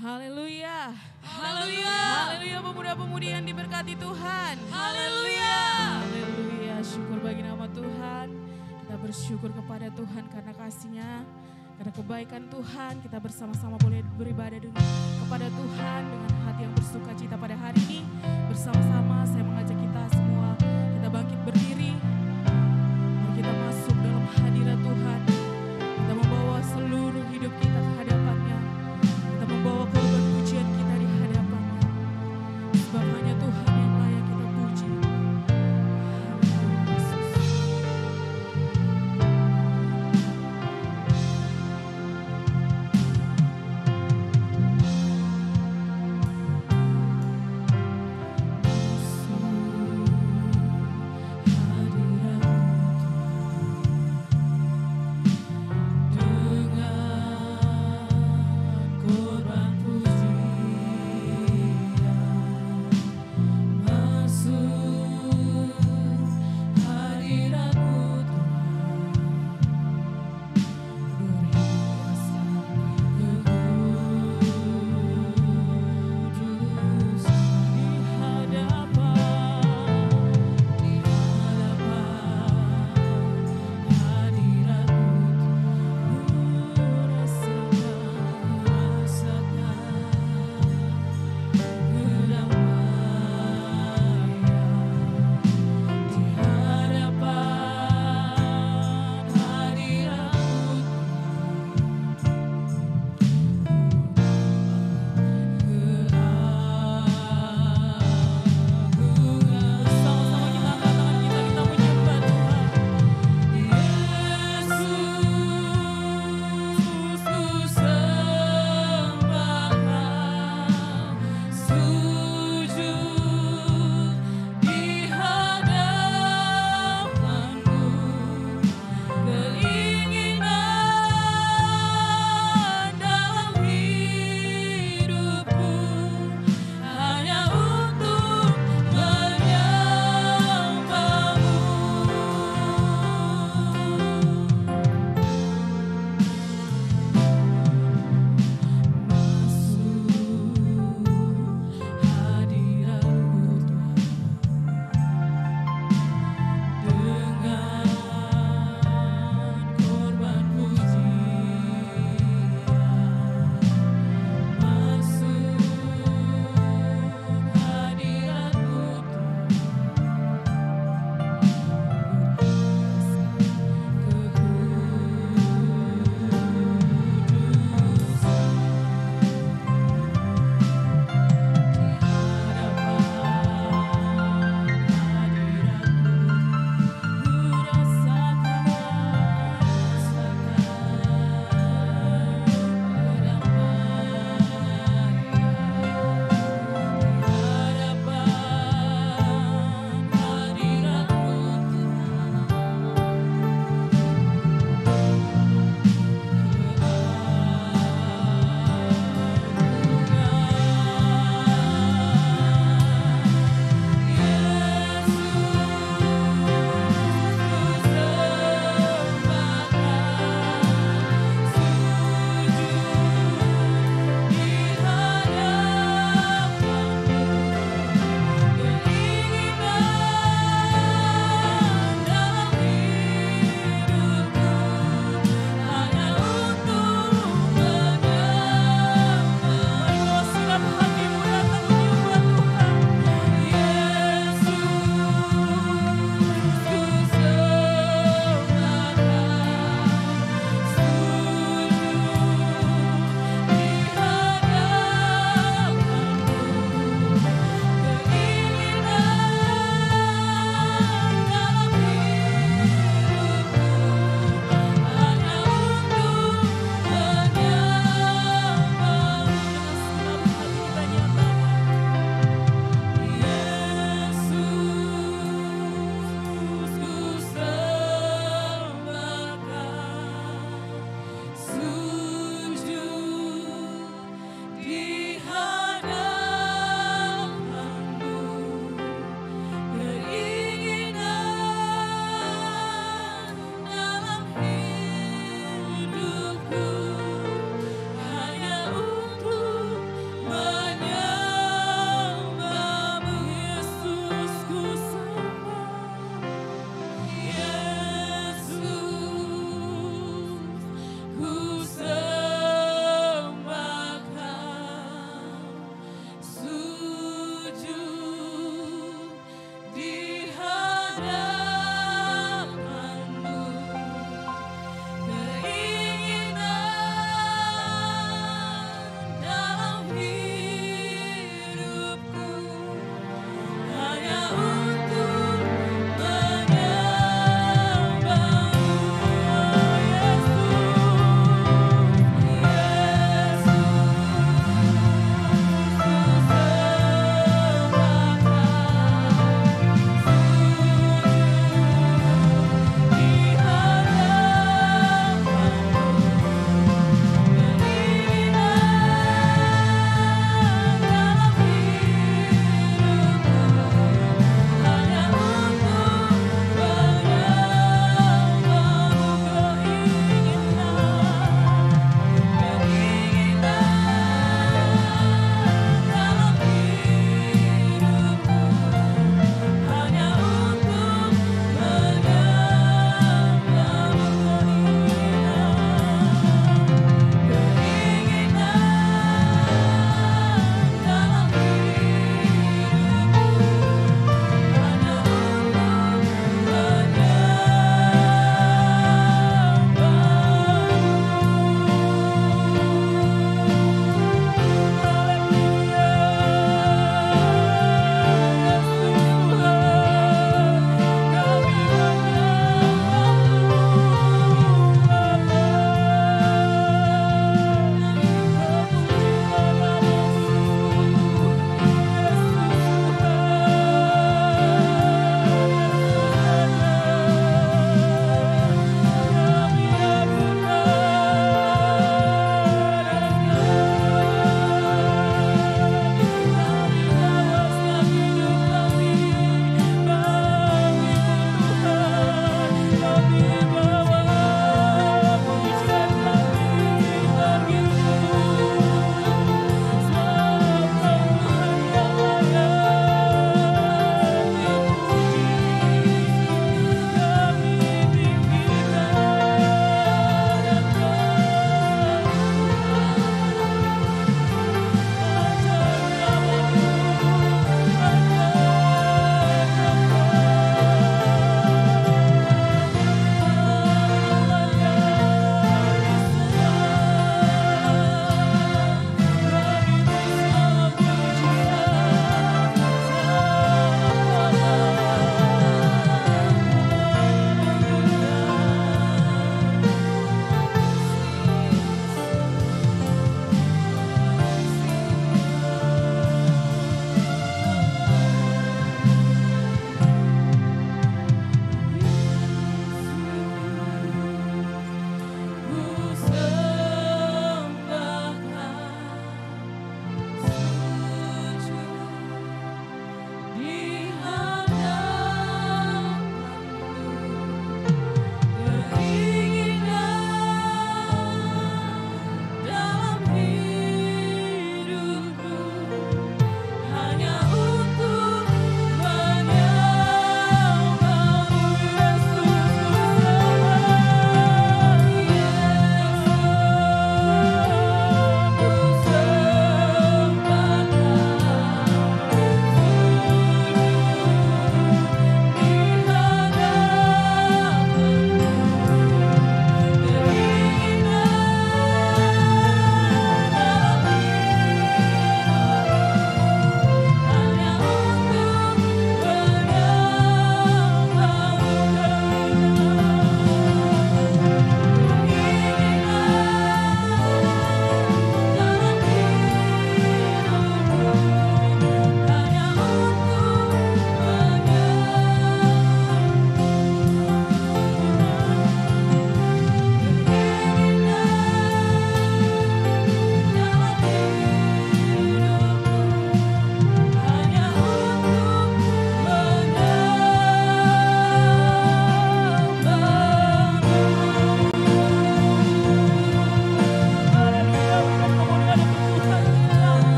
Haleluya. Haleluya. Haleluya pemuda-pemudi yang diberkati Tuhan. Haleluya. Haleluya. Syukur bagi nama Tuhan. Kita bersyukur kepada Tuhan karena kasih-Nya, karena kebaikan Tuhan. Kita bersama-sama boleh beribadah kepada Tuhan dengan hati yang bersuka cita pada hari ini. Bersama-sama saya mengajak kita semua, kita bangkit berdiri. Mari kita masuk dalam hadirat Tuhan. Kita membawa seluruh hidup kita ke hadapan-Nya. Kita membawa korban pujian kita di hadapan-Nya. Sebab hanya Tuhan yang layak kita puji. Haleluya Yesus. Hadirat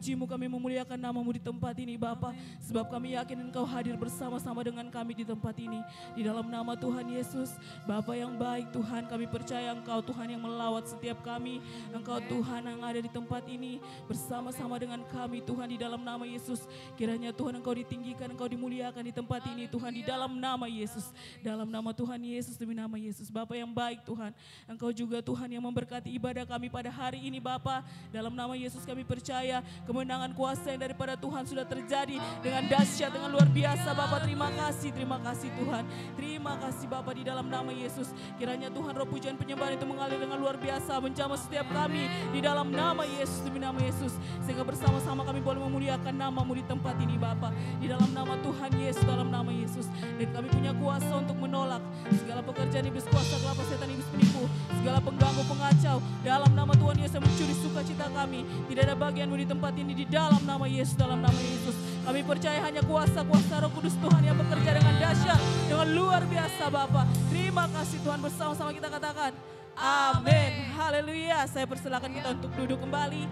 memuji-Mu, kami memuliakan nama-Mu di tempat ini Bapa. Sebab kami yakin Engkau hadir bersama-sama dengan kami di tempat ini. Di dalam nama Tuhan Yesus, Bapa yang baik Tuhan, kami percaya Engkau Tuhan yang melawat setiap kami. Engkau Tuhan yang ada di tempat ini bersama-sama dengan kami Tuhan, di dalam nama Yesus. Kiranya Tuhan Engkau ditinggikan, Engkau dimuliakan di tempat ini Tuhan, di dalam nama Yesus. Dalam nama Tuhan Yesus, demi nama Yesus. Bapa yang baik Tuhan, Engkau juga Tuhan yang memberkati ibadah kami pada hari ini Bapa. Dalam nama Yesus kami percaya kemenangan kuasa yang daripada Tuhan sudah terjadi dengan dahsyat, dengan luar biasa Bapa. Terima kasih Tuhan. Terima kasih Bapa, di dalam nama Yesus. Kiranya Tuhan roh pujian penyembahan itu mengalir dengan luar biasa, menjamah setiap kami di dalam nama Yesus, demi nama Yesus. Sehingga bersama-sama kami boleh memuliakan nama-Mu di tempat ini Bapa. Di dalam nama Tuhan Yesus, dalam nama Yesus. Dan kami punya kuasa untuk menolak segala pekerjaan iblis kuasa, gelap setan, iblis penipu, segala pengganggu, pengacau. Dalam nama Tuhan Yesus yang mencuri sukacita kami, tidak ada bagian-Mu di tempat ini, di dalam nama Yesus, dalam nama Yesus. Kami percaya hanya kuasa Roh Kudus Tuhan yang bekerja dengan dahsyat, dengan luar biasa Bapa. Terima kasih Tuhan, bersama-sama kita katakan amin. Haleluya. Saya persilakan kita untuk duduk kembali.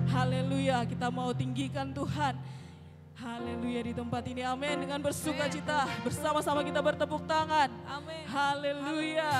Haleluya, kita mau tinggikan Tuhan. Haleluya di tempat ini, amin. Dengan bersukacita bersama-sama kita bertepuk tangan. Amin. Haleluya.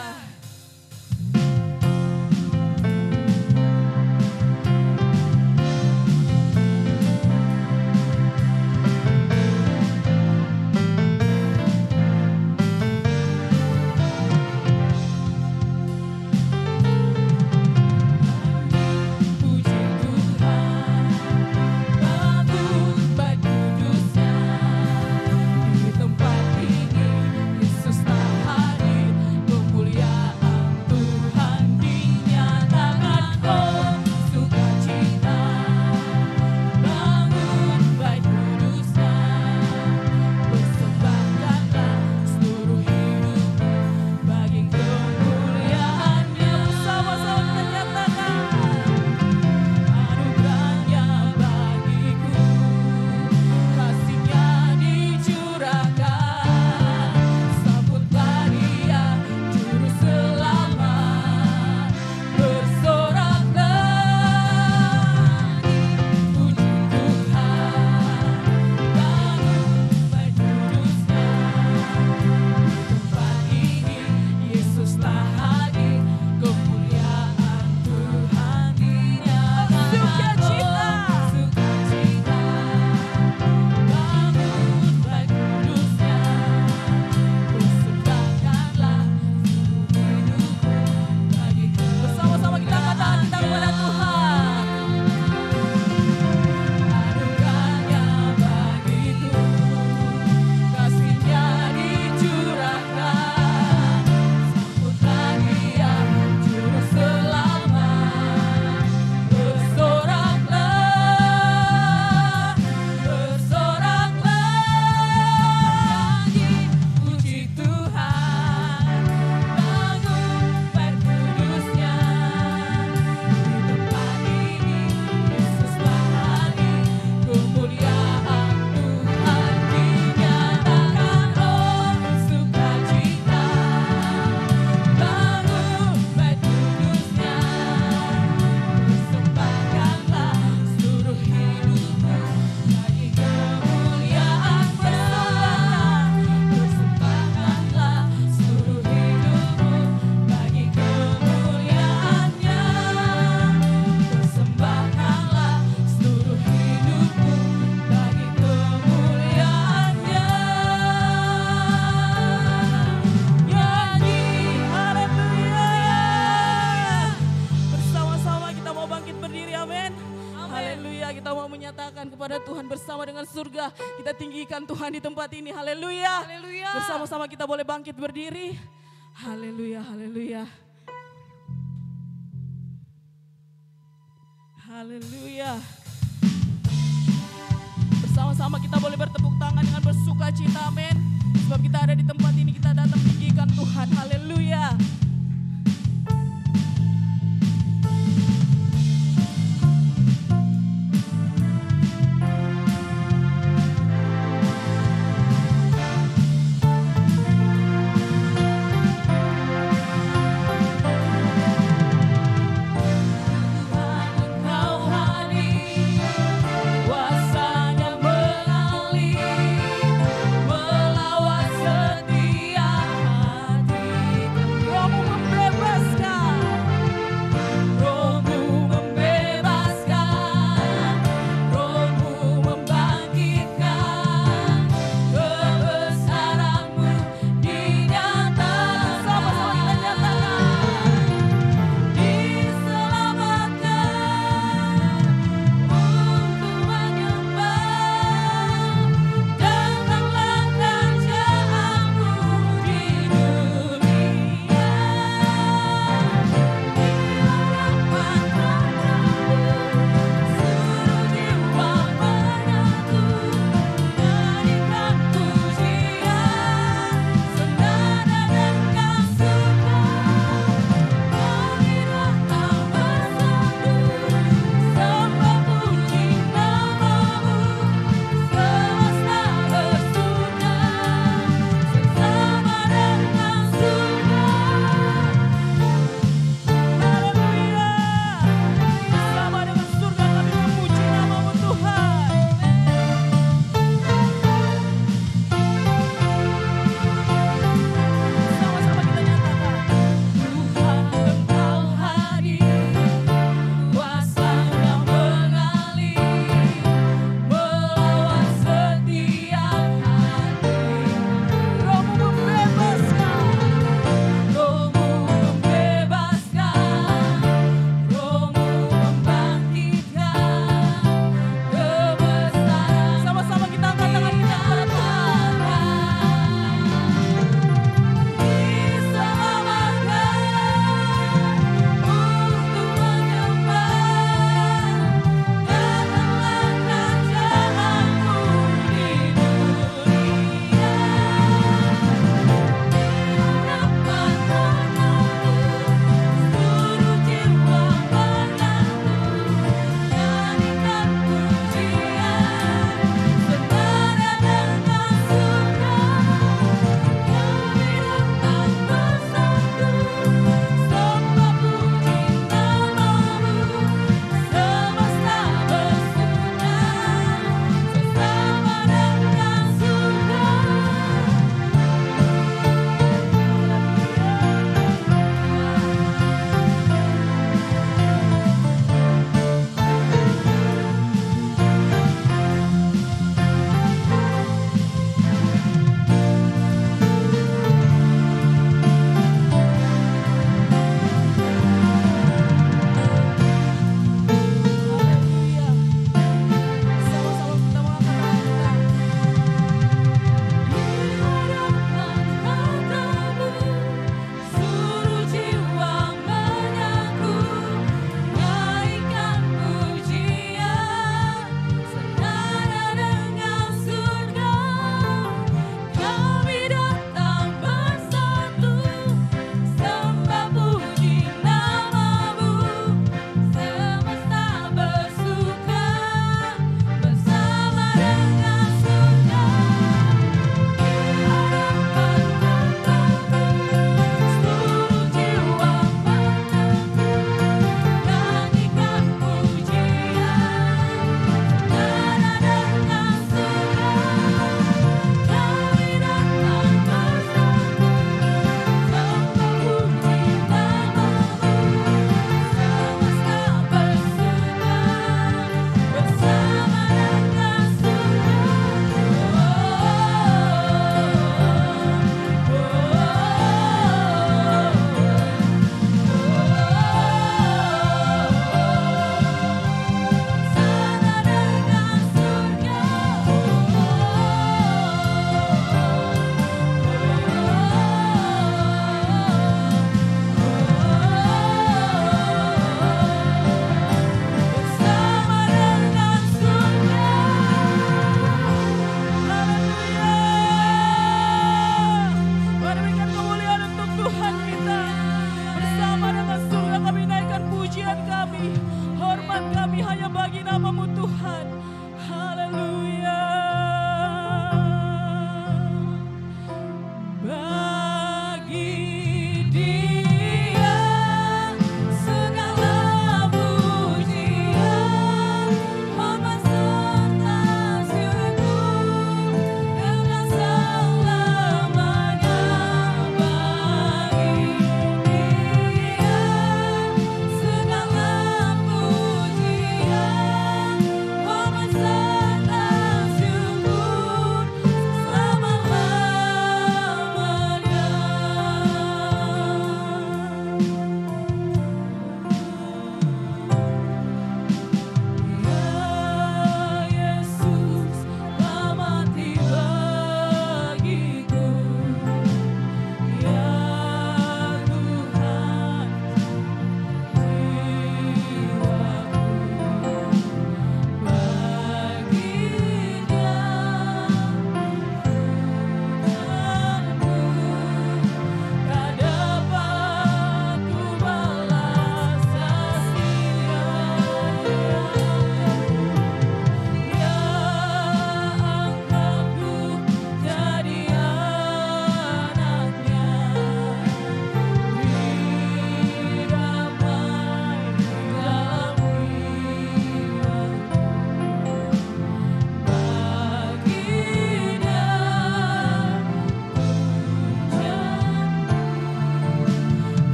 Surga, kita tinggikan Tuhan di tempat ini. Haleluya. Haleluya. Bersama-sama kita boleh bangkit berdiri. Haleluya, haleluya. Haleluya. Bersama-sama kita boleh bertepuk tangan dengan bersukacita, amin. Sebab kita ada di tempat ini, kita datang tinggikan Tuhan. Haleluya. Kau hadir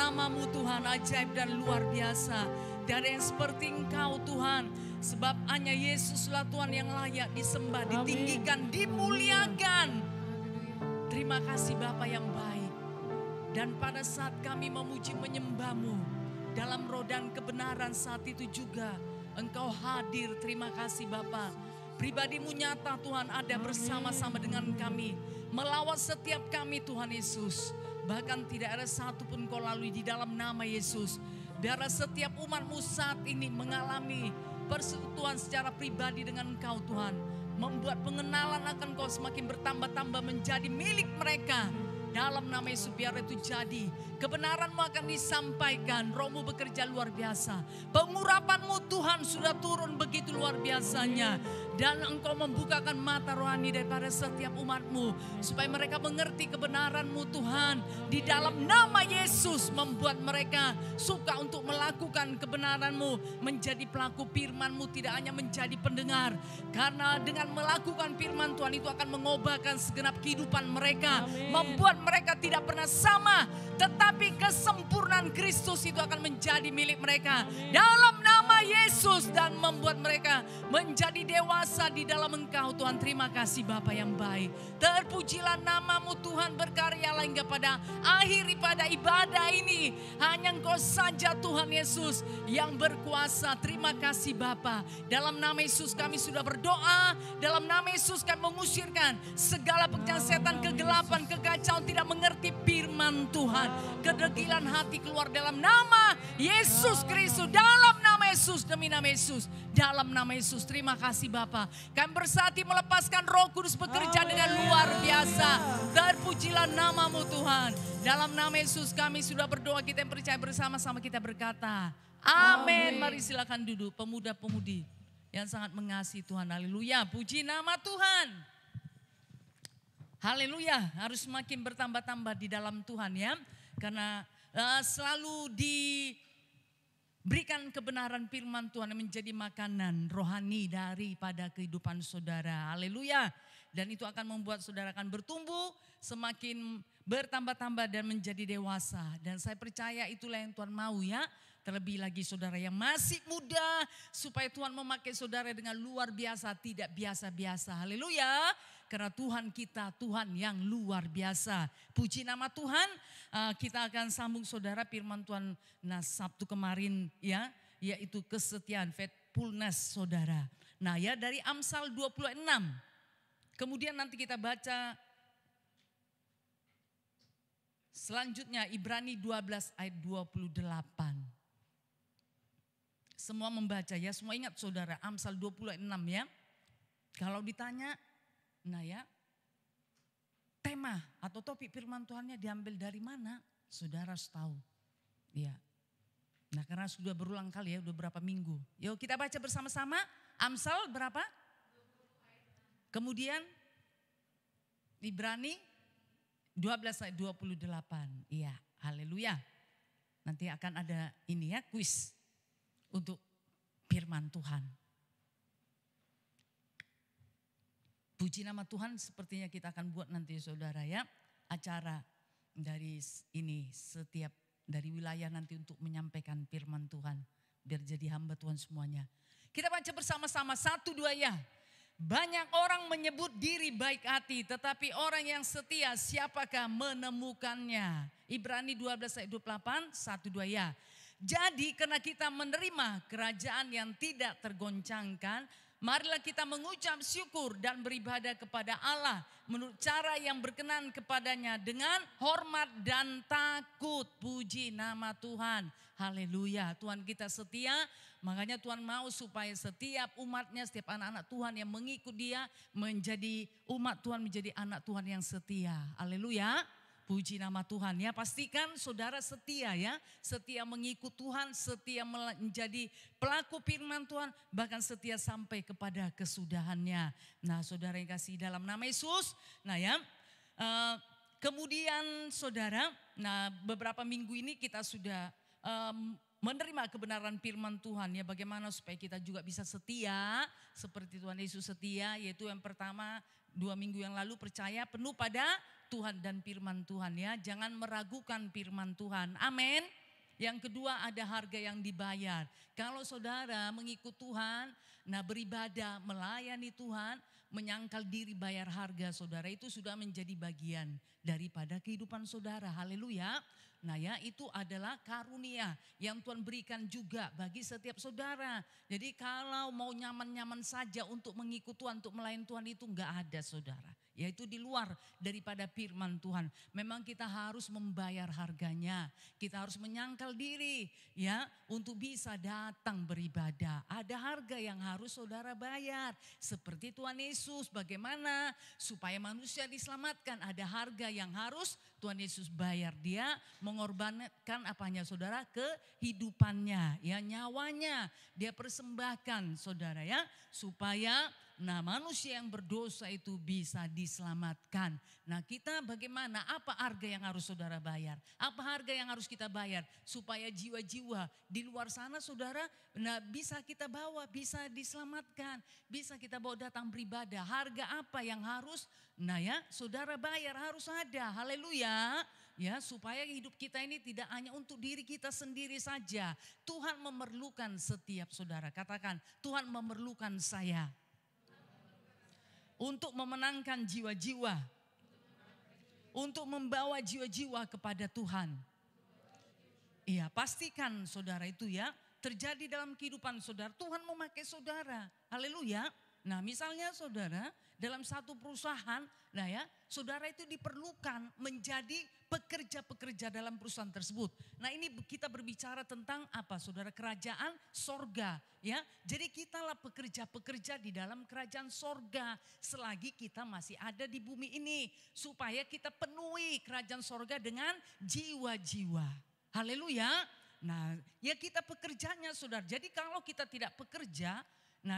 namamu Tuhan ajaib dan luar biasa. Tidak ada yang seperti Engkau Tuhan. Sebab hanya Yesuslah Tuhan yang layak disembah, ditinggikan, dimuliakan. Terima kasih Bapa yang baik. Dan pada saat kami memuji menyembah-Mu dalam roh dan kebenaran saat itu juga Engkau hadir. Terima kasih Bapa. Pribadi-Mu nyata Tuhan ada bersama-sama dengan kami. Melawat setiap kami Tuhan Yesus. Bahkan tidak ada satupun Kau lalui di dalam nama Yesus. Biarlah setiap umat-Mu saat ini mengalami persekutuan secara pribadi dengan Engkau Tuhan. Membuat pengenalan akan Kau semakin bertambah-tambah menjadi milik mereka. Dalam nama Yesus biar itu jadi. Kebenaran-Mu akan disampaikan. Roh-Mu bekerja luar biasa. Pengurapan-Mu Tuhan sudah turun begitu luar biasanya. Dan Engkau membukakan mata rohani daripada setiap umat-Mu. Supaya mereka mengerti kebenaran-Mu Tuhan. Di dalam nama Yesus membuat mereka suka untuk melakukan kebenaran-Mu. Menjadi pelaku firman-Mu, tidak hanya menjadi pendengar. Karena dengan melakukan firman Tuhan itu akan mengubahkan segenap kehidupan mereka. Membuat mereka tidak pernah sama. Tetapi kesempurnaan Kristus itu akan menjadi milik mereka. Dalam nama Yesus. Dan membuat mereka menjadi dewasa di dalam Engkau Tuhan. Terima kasih Bapa yang baik. Terpujilah namamu Tuhan, berkaryalah hingga pada akhir pada ibadah ini. Hanya Engkau saja Tuhan Yesus yang berkuasa. Terima kasih Bapa. Dalam nama Yesus kami sudah berdoa. Dalam nama Yesus kami mengusirkan segala pekerjaan setan, kegelapan, kekacauan, tidak mengerti firman Tuhan. Kedegilan hati keluar dalam nama Yesus Kristus. Dalam nama Yesus, demi nama Yesus. Dalam nama Yesus, terima kasih Bapa. Kami bersatu melepaskan Roh Kudus bekerja dengan luar biasa. Terpujilah namamu Tuhan. Dalam nama Yesus kami sudah berdoa, kita yang percaya bersama-sama kita berkata, amin. Mari silakan duduk pemuda-pemudi yang sangat mengasihi Tuhan. Haleluya, puji nama Tuhan. Haleluya, harus semakin bertambah-tambah di dalam Tuhan ya. Karena selalu diberikan kebenaran firman Tuhan yang menjadi makanan rohani daripada kehidupan saudara. Haleluya. Dan itu akan membuat saudara akan bertumbuh, semakin bertambah-tambah dan menjadi dewasa. Dan saya percaya itulah yang Tuhan mau ya. Terlebih lagi saudara yang masih muda, supaya Tuhan memakai saudara dengan luar biasa, tidak biasa-biasa. Haleluya. Karena Tuhan kita, Tuhan yang luar biasa. Puji nama Tuhan. Kita akan sambung saudara firman Tuhan Sabtu kemarin ya. Yaitu kesetiaan, faithfulness saudara. Nah ya dari Amsal 26. Kemudian nanti kita baca selanjutnya Ibrani 12 ayat 28. Semua membaca ya, semua ingat saudara Amsal 26 ya. Kalau ditanya, nah ya, tema atau topik firman Tuhannya diambil dari mana? Saudara harus tahu. Ya. Nah karena sudah berulang kali ya, udah berapa minggu. Yuk kita baca bersama-sama Amsal berapa? Kemudian Ibrani 12 ayat 28. Iya, haleluya. Nanti akan ada ini ya, kuis untuk firman Tuhan. Puji nama Tuhan, sepertinya kita akan buat nanti saudara ya, acara dari ini setiap dari wilayah nanti untuk menyampaikan firman Tuhan. Biar jadi hamba Tuhan semuanya. Kita baca bersama-sama 1, 2 ya. Banyak orang menyebut diri baik hati, tetapi orang yang setia siapakah menemukannya? Ibrani 12 ayat 28, 1, 2 ya. Jadi karena kita menerima kerajaan yang tidak tergoncangkan, marilah kita mengucap syukur dan beribadah kepada Allah menurut cara yang berkenan kepadanya dengan hormat dan takut. Puji nama Tuhan. Haleluya. Tuhan kita setia, makanya Tuhan mau supaya setiap umatnya, setiap anak-anak Tuhan yang mengikut dia menjadi umat Tuhan, menjadi anak Tuhan yang setia. Haleluya. Puji nama Tuhan ya, pastikan saudara setia ya, setia mengikut Tuhan, setia menjadi pelaku firman Tuhan, bahkan setia sampai kepada kesudahannya. Nah saudara yang kasih dalam nama Yesus, nah ya, kemudian saudara, nah beberapa minggu ini kita sudah menerima kebenaran firman Tuhan ya, bagaimana supaya kita juga bisa setia seperti Tuhan Yesus setia, yaitu yang pertama 2 minggu yang lalu percaya penuh pada Tuhan dan firman Tuhan ya. Jangan meragukan firman Tuhan. Amin. Yang kedua ada harga yang dibayar. Kalau saudara mengikut Tuhan, nah beribadah, melayani Tuhan, menyangkal diri bayar harga saudara, itu sudah menjadi bagian daripada kehidupan saudara. Haleluya. Nah ya, itu adalah karunia yang Tuhan berikan juga bagi setiap saudara. Jadi kalau mau nyaman-nyaman saja untuk mengikut Tuhan, untuk melayani Tuhan, itu enggak ada saudara. Yaitu di luar daripada firman Tuhan. Memang kita harus membayar harganya. Kita harus menyangkal diri ya untuk bisa datang beribadah. Ada harga yang harus saudara bayar. Seperti Tuhan Yesus, bagaimana supaya manusia diselamatkan. Ada harga yang harus Tuhan Yesus bayar. Dia mengorbankan apanya saudara? Kehidupannya, ya nyawanya. Dia persembahkan saudara ya, supaya manusia yang berdosa itu bisa diselamatkan. Nah kita bagaimana? Apa harga yang harus saudara bayar? Apa harga yang harus kita bayar? Supaya jiwa-jiwa di luar sana saudara bisa kita bawa, bisa diselamatkan. Bisa kita bawa datang beribadah. Harga apa yang harus saudara bayar? Harus ada. Haleluya. Ya, supaya hidup kita ini tidak hanya untuk diri kita sendiri saja. Tuhan memerlukan setiap saudara. Katakan, Tuhan memerlukan saya. Untuk memenangkan jiwa-jiwa. Untuk membawa jiwa-jiwa kepada Tuhan. Iya, pastikan saudara itu ya terjadi dalam kehidupan saudara. Tuhan memakai saudara. Haleluya. Nah misalnya saudara dalam satu perusahaan, saudara itu diperlukan menjadi pekerja-pekerja dalam perusahaan tersebut. Nah ini kita berbicara tentang apa saudara? Kerajaan sorga ya. Jadi kitalah pekerja-pekerja di dalam kerajaan sorga selagi kita masih ada di bumi ini. Supaya kita penuhi kerajaan sorga dengan jiwa-jiwa. Haleluya. Nah ya kita pekerjanya saudara. Jadi kalau kita tidak bekerja,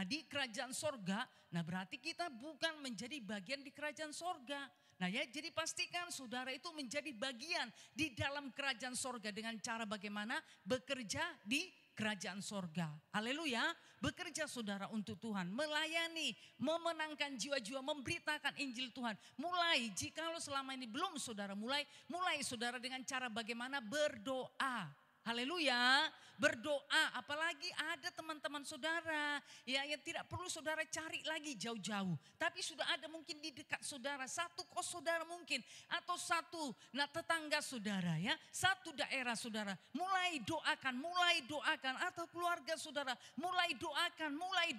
di kerajaan sorga, berarti kita bukan menjadi bagian di kerajaan sorga. Nah ya, jadi pastikan saudara itu menjadi bagian di dalam kerajaan sorga dengan cara bagaimana? Bekerja di kerajaan sorga. Haleluya. Bekerja saudara untuk Tuhan, melayani, memenangkan jiwa-jiwa, memberitakan Injil Tuhan. Mulai, jikalau selama ini belum saudara mulai saudara dengan cara bagaimana? Berdoa. Haleluya, berdoa, apalagi ada teman-teman saudara ya yang tidak perlu saudara cari lagi jauh-jauh. Tapi sudah ada mungkin di dekat saudara, satu kos saudara mungkin atau satu tetangga saudara ya, satu daerah saudara. Mulai doakan atau keluarga saudara, mulai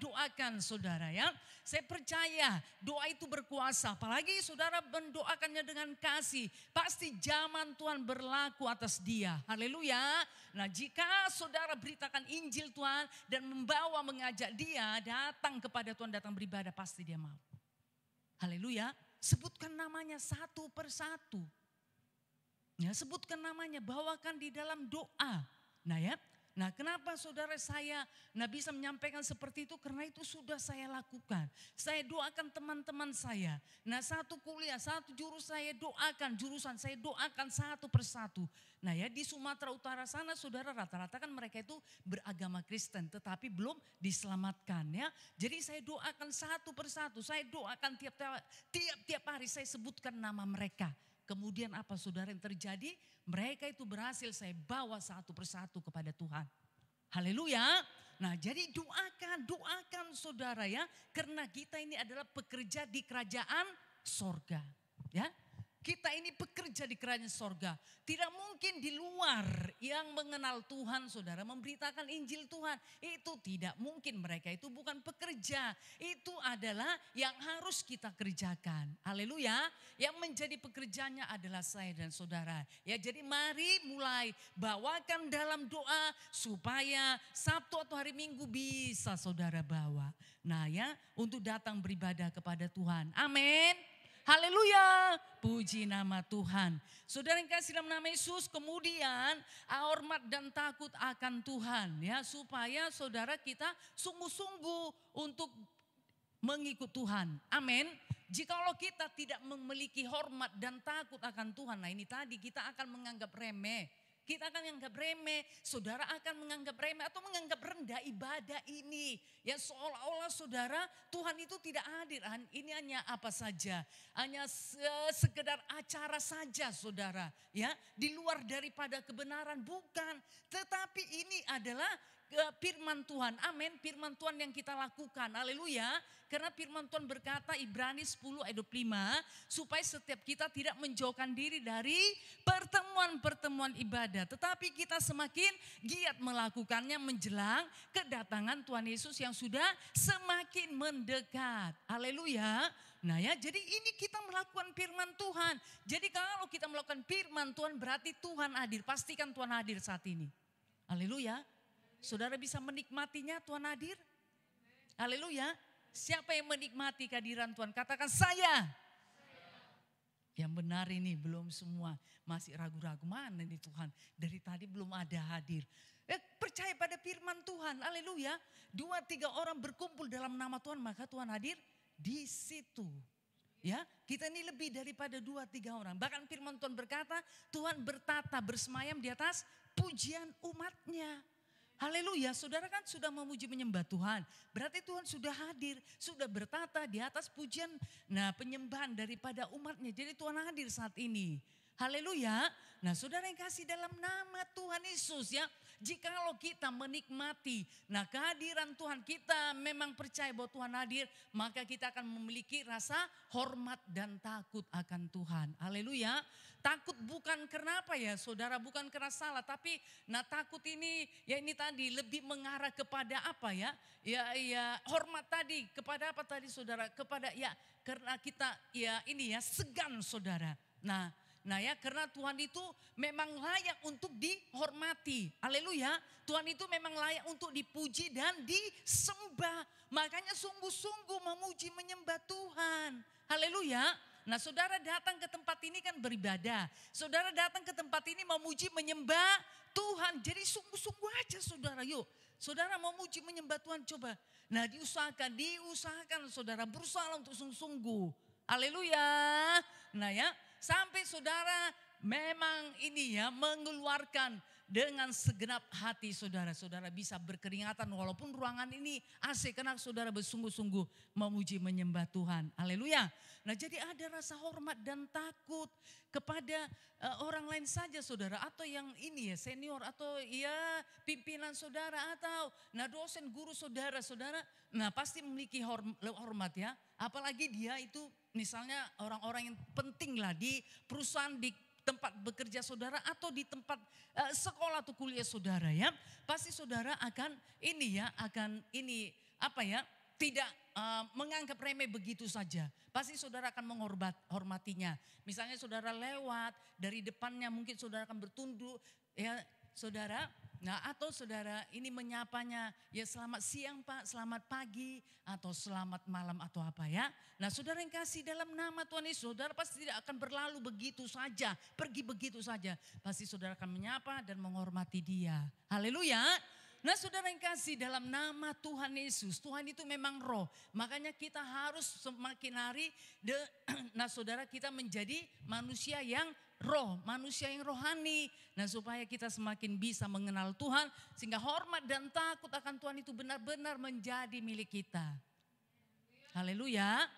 doakan saudara ya. Saya percaya doa itu berkuasa, apalagi saudara mendoakannya dengan kasih. Pasti zaman Tuhan berlaku atas dia. Haleluya. Nah jika saudara beritakan Injil Tuhan dan mengajak dia datang kepada Tuhan, datang beribadah, pasti dia mau. Haleluya. Sebutkan namanya satu persatu. Ya, sebutkan namanya, bawakan di dalam doa. Nah kenapa saudara saya bisa menyampaikan seperti itu? Karena itu sudah saya lakukan. Saya doakan teman-teman saya. Satu kuliah, satu jurusan saya doakan satu persatu. Di Sumatera Utara sana saudara rata-rata kan mereka itu beragama Kristen tetapi belum diselamatkan ya. Jadi saya doakan satu persatu, saya doakan tiap hari saya sebutkan nama mereka. Kemudian apa saudara yang terjadi? Mereka itu berhasil saya bawa satu persatu kepada Tuhan. Haleluya. Nah jadi doakan saudara ya. Karena kita ini adalah pekerja di kerajaan sorga. Ya. Kita ini pekerja di kerajaan sorga. Tidak mungkin di luar yang mengenal Tuhan saudara memberitakan Injil Tuhan. Itu tidak mungkin, mereka itu bukan pekerja. Itu adalah yang harus kita kerjakan. Haleluya. Yang menjadi pekerjanya adalah saya dan saudara. Ya jadi mari mulai bawakan dalam doa supaya Sabtu atau hari Minggu bisa saudara bawa. Nah ya untuk datang beribadah kepada Tuhan. Amin. Haleluya, puji nama Tuhan. Saudara yang kasih dalam nama Yesus, kemudian hormat dan takut akan Tuhan ya, supaya saudara kita sungguh-sungguh untuk mengikut Tuhan. Amin. Jikalau kita tidak memiliki hormat dan takut akan Tuhan, ini tadi kita akan menganggap remeh. kita akan menganggap remeh, saudara akan menganggap remeh atau menganggap rendah ibadah ini. Ya seolah-olah saudara Tuhan itu tidak hadir, ini hanya apa saja, hanya sekedar acara saja saudara. Ya, di luar daripada kebenaran, bukan. Tetapi ini adalah firman Tuhan, amin, firman Tuhan yang kita lakukan, haleluya. Karena firman Tuhan berkata Ibrani 10 ayat 25, supaya setiap kita tidak menjauhkan diri dari pertemuan-pertemuan ibadah, tetapi kita semakin giat melakukannya menjelang kedatangan Tuhan Yesus yang sudah semakin mendekat, haleluya. Nah ya, jadi ini kita melakukan firman Tuhan. Jadi kalau kita melakukan firman Tuhan berarti Tuhan hadir, pastikan Tuhan hadir saat ini, haleluya. Saudara bisa menikmatinya, Tuhan hadir? Haleluya. Siapa yang menikmati kehadiran Tuhan? Katakan saya. Yang benar ini belum semua. Masih ragu-ragu, mana nih Tuhan? Dari tadi belum ada hadir. Percaya pada firman Tuhan, haleluya. 2-3 orang berkumpul dalam nama Tuhan, maka Tuhan hadir di situ. Ya, kita ini lebih daripada 2-3 orang. Bahkan firman Tuhan berkata, Tuhan bertata bersemayam di atas pujian umatnya. Haleluya, saudara kan sudah memuji menyembah Tuhan. Berarti Tuhan sudah hadir, sudah bertata di atas pujian, penyembahan daripada umatnya. Jadi Tuhan hadir saat ini. Haleluya. Nah saudara yang kasih dalam nama Tuhan Yesus ya. Jikalau kita menikmati kehadiran Tuhan, kita memang percaya bahwa Tuhan hadir, maka kita akan memiliki rasa hormat dan takut akan Tuhan. Haleluya. Takut bukan karena apa ya saudara, bukan karena salah, tapi takut ini ya ini tadi lebih mengarah kepada apa ya? Ya hormat tadi kepada apa tadi saudara? Kepada ya karena kita ya ini ya segan saudara. Nah ya, karena Tuhan itu memang layak untuk dihormati. Haleluya. Tuhan itu memang layak untuk dipuji dan disembah. Makanya sungguh-sungguh memuji menyembah Tuhan. Haleluya. Nah saudara datang ke tempat ini kan beribadah. Saudara datang ke tempat ini memuji menyembah Tuhan. Jadi sungguh-sungguh aja saudara, yuk. Saudara memuji menyembah Tuhan, coba. Nah diusahakan saudara, berusaha untuk sungguh-sungguh. Haleluya. Nah ya, sampai saudara memang ini ya mengeluarkan dengan segenap hati saudara. Saudara bisa berkeringatan walaupun ruangan ini AC karena saudara bersungguh-sungguh memuji menyembah Tuhan. Haleluya. Nah jadi ada rasa hormat dan takut kepada orang lain saja saudara. Atau yang ini ya senior atau ya pimpinan saudara atau dosen guru saudara-saudara. Nah pasti memiliki hormat ya. Apalagi dia itu misalnya orang-orang yang penting lah di perusahaan, di tempat bekerja saudara atau di tempat sekolah atau kuliah saudara ya. Pasti saudara akan ini ya, tidak menganggap remeh begitu saja. Pasti saudara akan menghormatinya. Misalnya saudara lewat dari depannya mungkin saudara akan bertunduk ya saudara. Atau saudara ini menyapanya ya selamat siang Pak, selamat pagi atau selamat malam atau apa ya. Nah saudara yang kasih dalam nama Tuhan Yesus, saudara pasti tidak akan berlalu begitu saja, pergi begitu saja. Pasti saudara akan menyapa dan menghormati dia. Haleluya. Nah saudara yang kasih dalam nama Tuhan Yesus, Tuhan itu memang roh. Makanya kita harus semakin hari, saudara kita menjadi manusia yang roh, manusia yang rohani. Nah supaya kita semakin bisa mengenal Tuhan, sehingga hormat dan takut akan Tuhan itu benar-benar menjadi milik kita. Haleluya.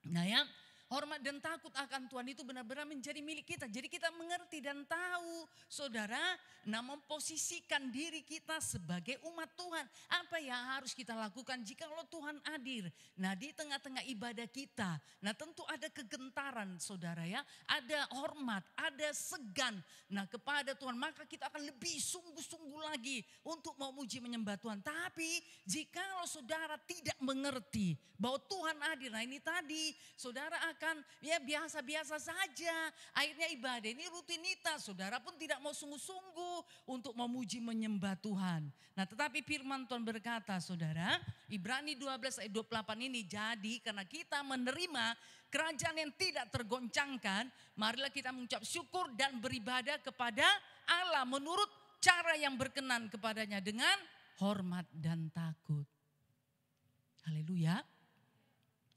Nah ya, hormat dan takut akan Tuhan itu benar-benar menjadi milik kita. Jadi kita mengerti dan tahu saudara, memposisikan diri kita sebagai umat Tuhan. Apa yang harus kita lakukan jika Tuhan hadir. Nah di tengah-tengah ibadah kita. Nah tentu ada kegentaran saudara ya. Ada hormat, ada segan. Nah kepada Tuhan maka kita akan lebih sungguh-sungguh lagi untuk memuji menyembah Tuhan. Tapi jika saudara tidak mengerti bahwa Tuhan hadir. Nah ini tadi saudara akan ya biasa-biasa saja. Akhirnya ibadah ini rutinitas. Saudara pun tidak mau sungguh-sungguh untuk memuji menyembah Tuhan. Nah tetapi firman Tuhan berkata saudara, Ibrani 12 ayat 28 ini, jadi karena kita menerima kerajaan yang tidak tergoncangkan, marilah kita mengucap syukur dan beribadah kepada Allah menurut cara yang berkenan kepadanya dengan hormat dan takut. Haleluya.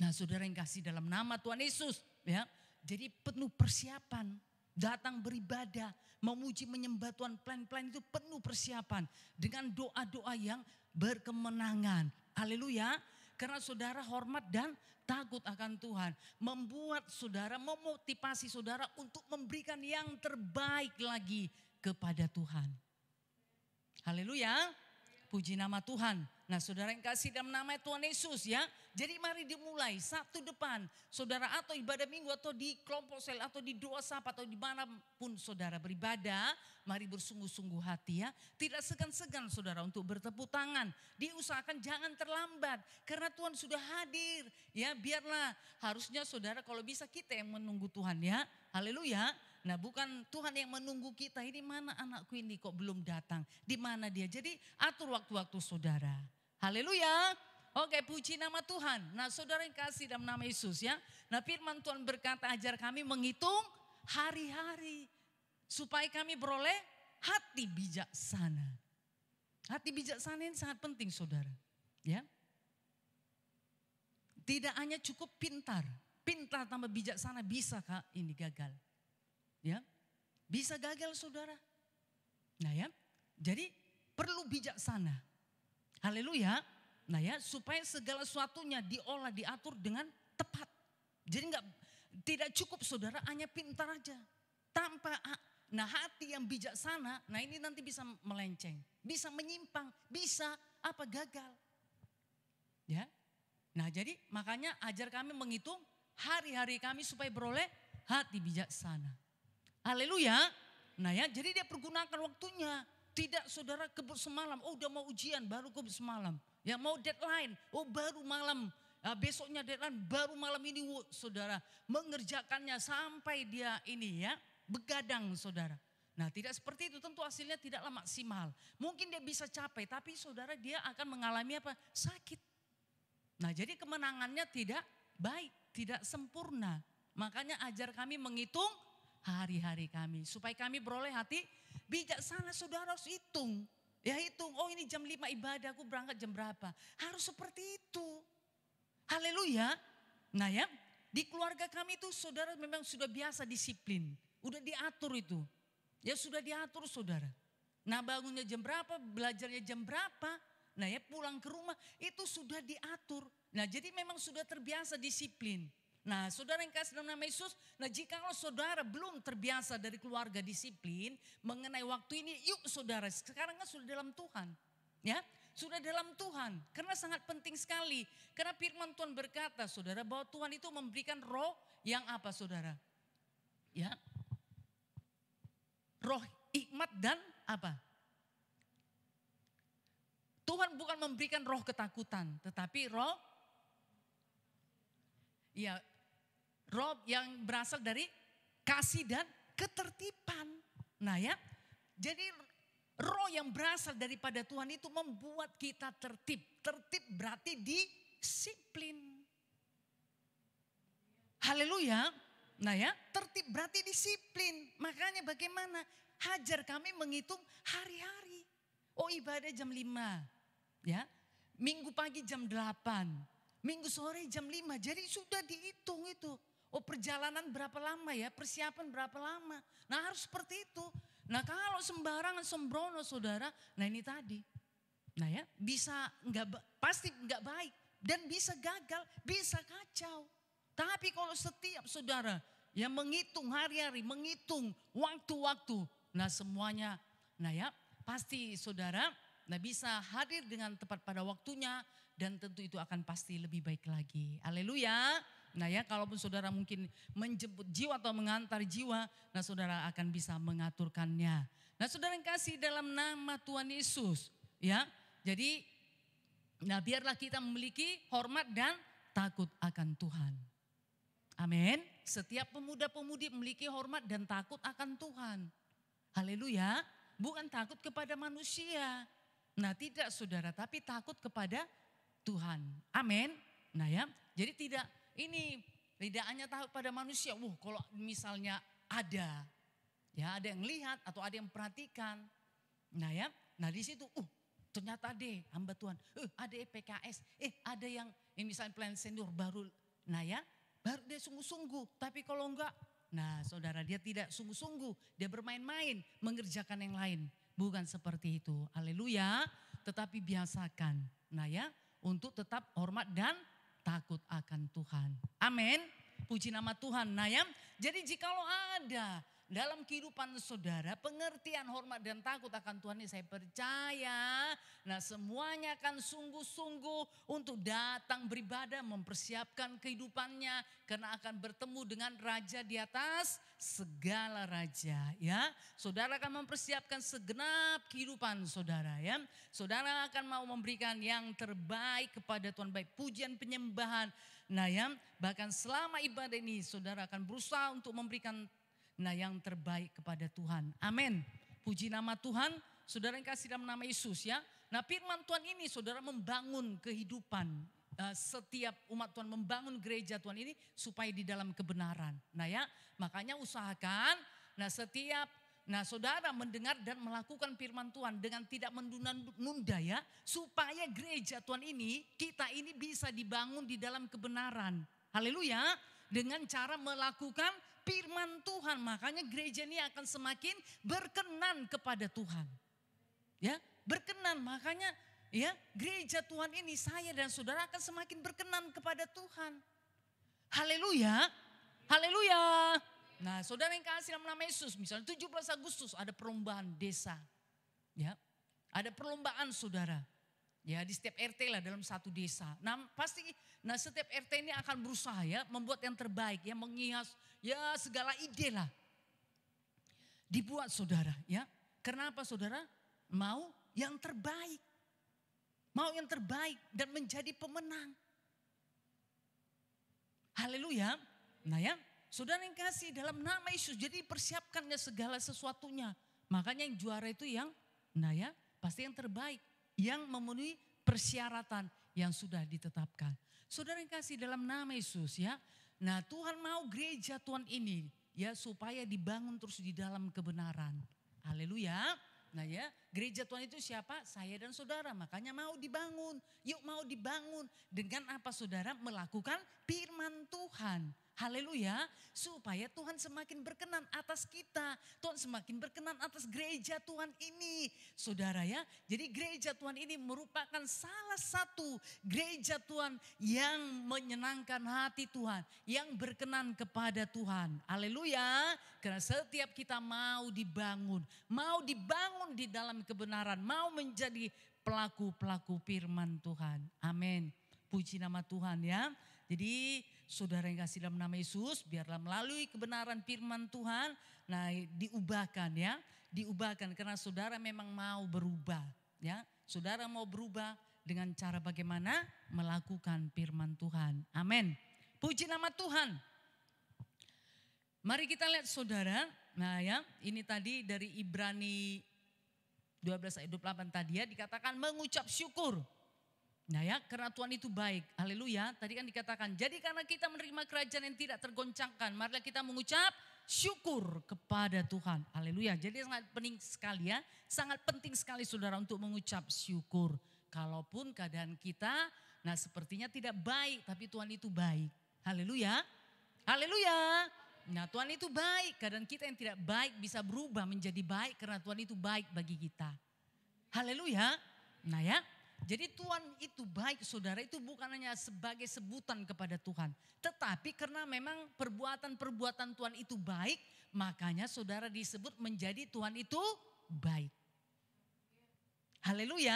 Nah saudara yang kasih dalam nama Tuhan Yesus ya, jadi penuh persiapan datang beribadah, memuji menyembah Tuhan, plan-plan itu penuh persiapan dengan doa-doa yang berkemenangan. Haleluya. Karena saudara hormat dan takut akan Tuhan. Membuat saudara, memotivasi saudara untuk memberikan yang terbaik lagi kepada Tuhan. Haleluya. Puji nama Tuhan. Nah saudara yang kasih dalam nama Tuhan Yesus ya. Jadi mari dimulai Sabtu depan. Saudara atau ibadah minggu atau di kelompok sel atau di doa sapa atau dimanapun saudara beribadah. Mari bersungguh-sungguh hati ya. Tidak segan-segan saudara untuk bertepuk tangan. Diusahakan jangan terlambat. Karena Tuhan sudah hadir. Ya biarlah harusnya saudara kalau bisa kita yang menunggu Tuhan ya. Haleluya. Nah bukan Tuhan yang menunggu kita, ini mana anakku ini kok belum datang, di mana dia. Jadi atur waktu-waktu saudara. Haleluya. Oke, puji nama Tuhan. Nah saudara yang kasih dalam nama Yesus ya. Nah firman Tuhan berkata ajar kami menghitung hari-hari. Supaya kami beroleh hati bijaksana. Hati bijaksana ini sangat penting saudara. Ya. Tidak hanya cukup pintar. Pintar tambah bijaksana bisa kak ini gagal. Ya, bisa gagal saudara. Nah ya, jadi perlu bijaksana. Haleluya. Nah ya, supaya segala sesuatunya diolah, diatur dengan tepat. Jadi tidak cukup saudara hanya pintar aja. Nah hati yang bijaksana, nah ini nanti bisa melenceng. Bisa menyimpang, bisa gagal. Ya, nah jadi makanya ajar kami menghitung hari-hari kami supaya beroleh hati bijaksana. Haleluya. Nah ya, jadi dia pergunakan waktunya. Tidak saudara kebut semalam, udah mau ujian baru kebut semalam. Ya mau deadline, baru malam. Besoknya deadline, baru malam ini saudara. Mengerjakannya sampai dia ini ya, begadang saudara. Nah tidak seperti itu, tentu hasilnya tidaklah maksimal. Mungkin dia bisa capai, tapi saudara dia akan mengalami sakit. Nah jadi kemenangannya tidak baik, tidak sempurna. Makanya ajar kami menghitung hari-hari kami. Supaya kami beroleh hati bijaksana saudara harus hitung. Ya hitung, ini jam 5 ibadah aku berangkat jam berapa. Harus seperti itu. Haleluya. Nah ya, di keluarga kami itu saudara memang sudah biasa disiplin. Udah diatur itu. Ya sudah diatur saudara. Nah bangunnya jam berapa, belajarnya jam berapa. Nah ya pulang ke rumah itu sudah diatur. Nah jadi memang sudah terbiasa disiplin. Nah saudara yang kasih dalam nama Yesus, nah jikalau saudara belum terbiasa dari keluarga disiplin mengenai waktu ini, yuk saudara sekarang kan sudah dalam Tuhan. Ya sudah dalam Tuhan, karena sangat penting sekali. Karena firman Tuhan berkata saudara bahwa Tuhan itu memberikan roh yang apa saudara? Ya, roh hikmat dan apa? Tuhan bukan memberikan roh ketakutan, tetapi roh yang berasal dari kasih dan ketertiban. Nah ya, jadi roh yang berasal daripada Tuhan itu membuat kita tertib. Tertib berarti disiplin. Haleluya. Nah ya, tertib berarti disiplin. Makanya bagaimana? Hajar kami menghitung hari-hari. Ibadah jam 5. Ya, minggu pagi jam 8. Minggu sore jam 5, jadi sudah dihitung itu. Perjalanan berapa lama ya, persiapan berapa lama. Nah harus seperti itu. Nah kalau sembarangan sembrono saudara, nah ini tadi. Nah ya bisa pasti nggak baik. Dan bisa gagal, bisa kacau. Tapi kalau setiap saudara yang menghitung hari-hari, menghitung waktu-waktu. Nah semuanya, nah ya pasti saudara bisa hadir dengan tepat pada waktunya. Dan tentu itu akan pasti lebih baik lagi. Haleluya. Nah ya kalaupun saudara mungkin menjemput jiwa atau mengantar jiwa. Nah saudara akan bisa mengaturkannya. Nah saudara yang kasih dalam nama Tuhan Yesus. Ya jadi biarlah kita memiliki hormat dan takut akan Tuhan. Amin. Setiap pemuda-pemudi memiliki hormat dan takut akan Tuhan. Haleluya. Bukan takut kepada manusia. Nah tidak saudara, tapi takut kepada Tuhan. Amin. Nah ya, jadi tidak hanya takut pada manusia. Kalau misalnya ada yang lihat atau ada yang perhatikan. Nah ya, di situ ternyata ada hamba Tuhan. Ada PKS, ada yang misalnya plan senior baru. Nah ya, baru dia sungguh-sungguh. Tapi kalau enggak, Nah saudara, dia tidak sungguh-sungguh, dia bermain-main mengerjakan yang lain. Bukan seperti itu, haleluya. Tetapi biasakan, nah ya, untuk tetap hormat dan takut akan Tuhan. Amin. Puji nama Tuhan. Nah ya, jadi jikalau ada dalam kehidupan saudara pengertian hormat dan takut akan Tuhan ini, saya percaya nah semuanya akan sungguh-sungguh untuk datang beribadah, mempersiapkan kehidupannya karena akan bertemu dengan raja di atas segala raja ya. Saudara akan mempersiapkan segenap kehidupan saudara ya. Saudara akan mau memberikan yang terbaik kepada Tuhan, baik pujian, penyembahan. Nah ya, bahkan selama ibadah ini saudara akan berusaha untuk memberikan yang terbaik kepada Tuhan. Amin. Puji nama Tuhan. Saudara yang kasih dalam nama Yesus ya. Nah firman Tuhan ini saudara membangun kehidupan. Setiap umat Tuhan membangun gereja Tuhan ini supaya di dalam kebenaran. Nah ya, makanya usahakan saudara mendengar dan melakukan firman Tuhan dengan tidak menunda ya. Supaya gereja Tuhan ini, kita ini bisa dibangun di dalam kebenaran. Haleluya. Dengan cara melakukan firman Tuhan. Makanya gereja ini akan semakin berkenan kepada Tuhan. Ya, berkenan. Makanya ya, gereja Tuhan ini saya dan saudara akan semakin berkenan kepada Tuhan. Haleluya. Haleluya. Nah, saudara yang kasih dalam nama Yesus, misalnya 17 Agustus ada perlombaan desa. Ya. Ada perlombaan saudara. Ya, di setiap RT lah dalam satu desa. Nah pasti, setiap RT ini akan berusaha ya membuat yang terbaik, ya menghias, ya segala ide lah. Dibuat saudara ya. Kenapa saudara? Mau yang terbaik. Mau yang terbaik dan menjadi pemenang. Haleluya. Nah ya, saudara yang kasih dalam nama Yesus, jadi persiapkannya segala sesuatunya. Makanya yang juara itu yang, pasti yang terbaik. Yang memenuhi persyaratan yang sudah ditetapkan. Saudara yang kasih dalam nama Yesus ya. Nah Tuhan mau gereja Tuhan ini ya supaya dibangun terus di dalam kebenaran. Haleluya. Nah ya, gereja Tuhan itu siapa? Saya dan saudara. Makanya mau dibangun. Yuk mau dibangun. Dengan apa saudara? Melakukan firman Tuhan. Haleluya. Supaya Tuhan semakin berkenan atas kita. Tuhan semakin berkenan atas gereja Tuhan ini. Saudara ya. Jadi gereja Tuhan ini merupakan salah satu gereja Tuhan yang menyenangkan hati Tuhan. Yang berkenan kepada Tuhan. Haleluya. Karena setiap kita mau dibangun. Mau dibangun di dalam kebenaran. Mau menjadi pelaku-pelaku firman Tuhan. Amin. Puji nama Tuhan ya. Jadi saudara yang kasih dalam nama Yesus, biarlah melalui kebenaran firman Tuhan, diubahkan ya. Diubahkan karena saudara memang mau berubah ya. Saudara mau berubah dengan cara bagaimana? Melakukan firman Tuhan. Amin. Puji nama Tuhan. Mari kita lihat saudara. Nah ya, ini tadi dari Ibrani 12 ayat 28 tadi ya, dikatakan mengucap syukur. Nah ya, karena Tuhan itu baik. Haleluya. Tadi kan dikatakan, jadi karena kita menerima kerajaan yang tidak tergoncangkan, marilah kita mengucap syukur kepada Tuhan. Haleluya. Jadi sangat penting sekali ya. Sangat penting sekali saudara untuk mengucap syukur. Kalaupun keadaan kita, sepertinya tidak baik, tapi Tuhan itu baik. Haleluya. Haleluya. Nah Tuhan itu baik. Keadaan kita yang tidak baik bisa berubah menjadi baik karena Tuhan itu baik bagi kita. Haleluya. Nah ya. Jadi Tuhan itu baik saudara, itu bukan hanya sebagai sebutan kepada Tuhan. Tetapi karena memang perbuatan-perbuatan Tuhan itu baik, makanya saudara disebut menjadi Tuhan itu baik. Haleluya.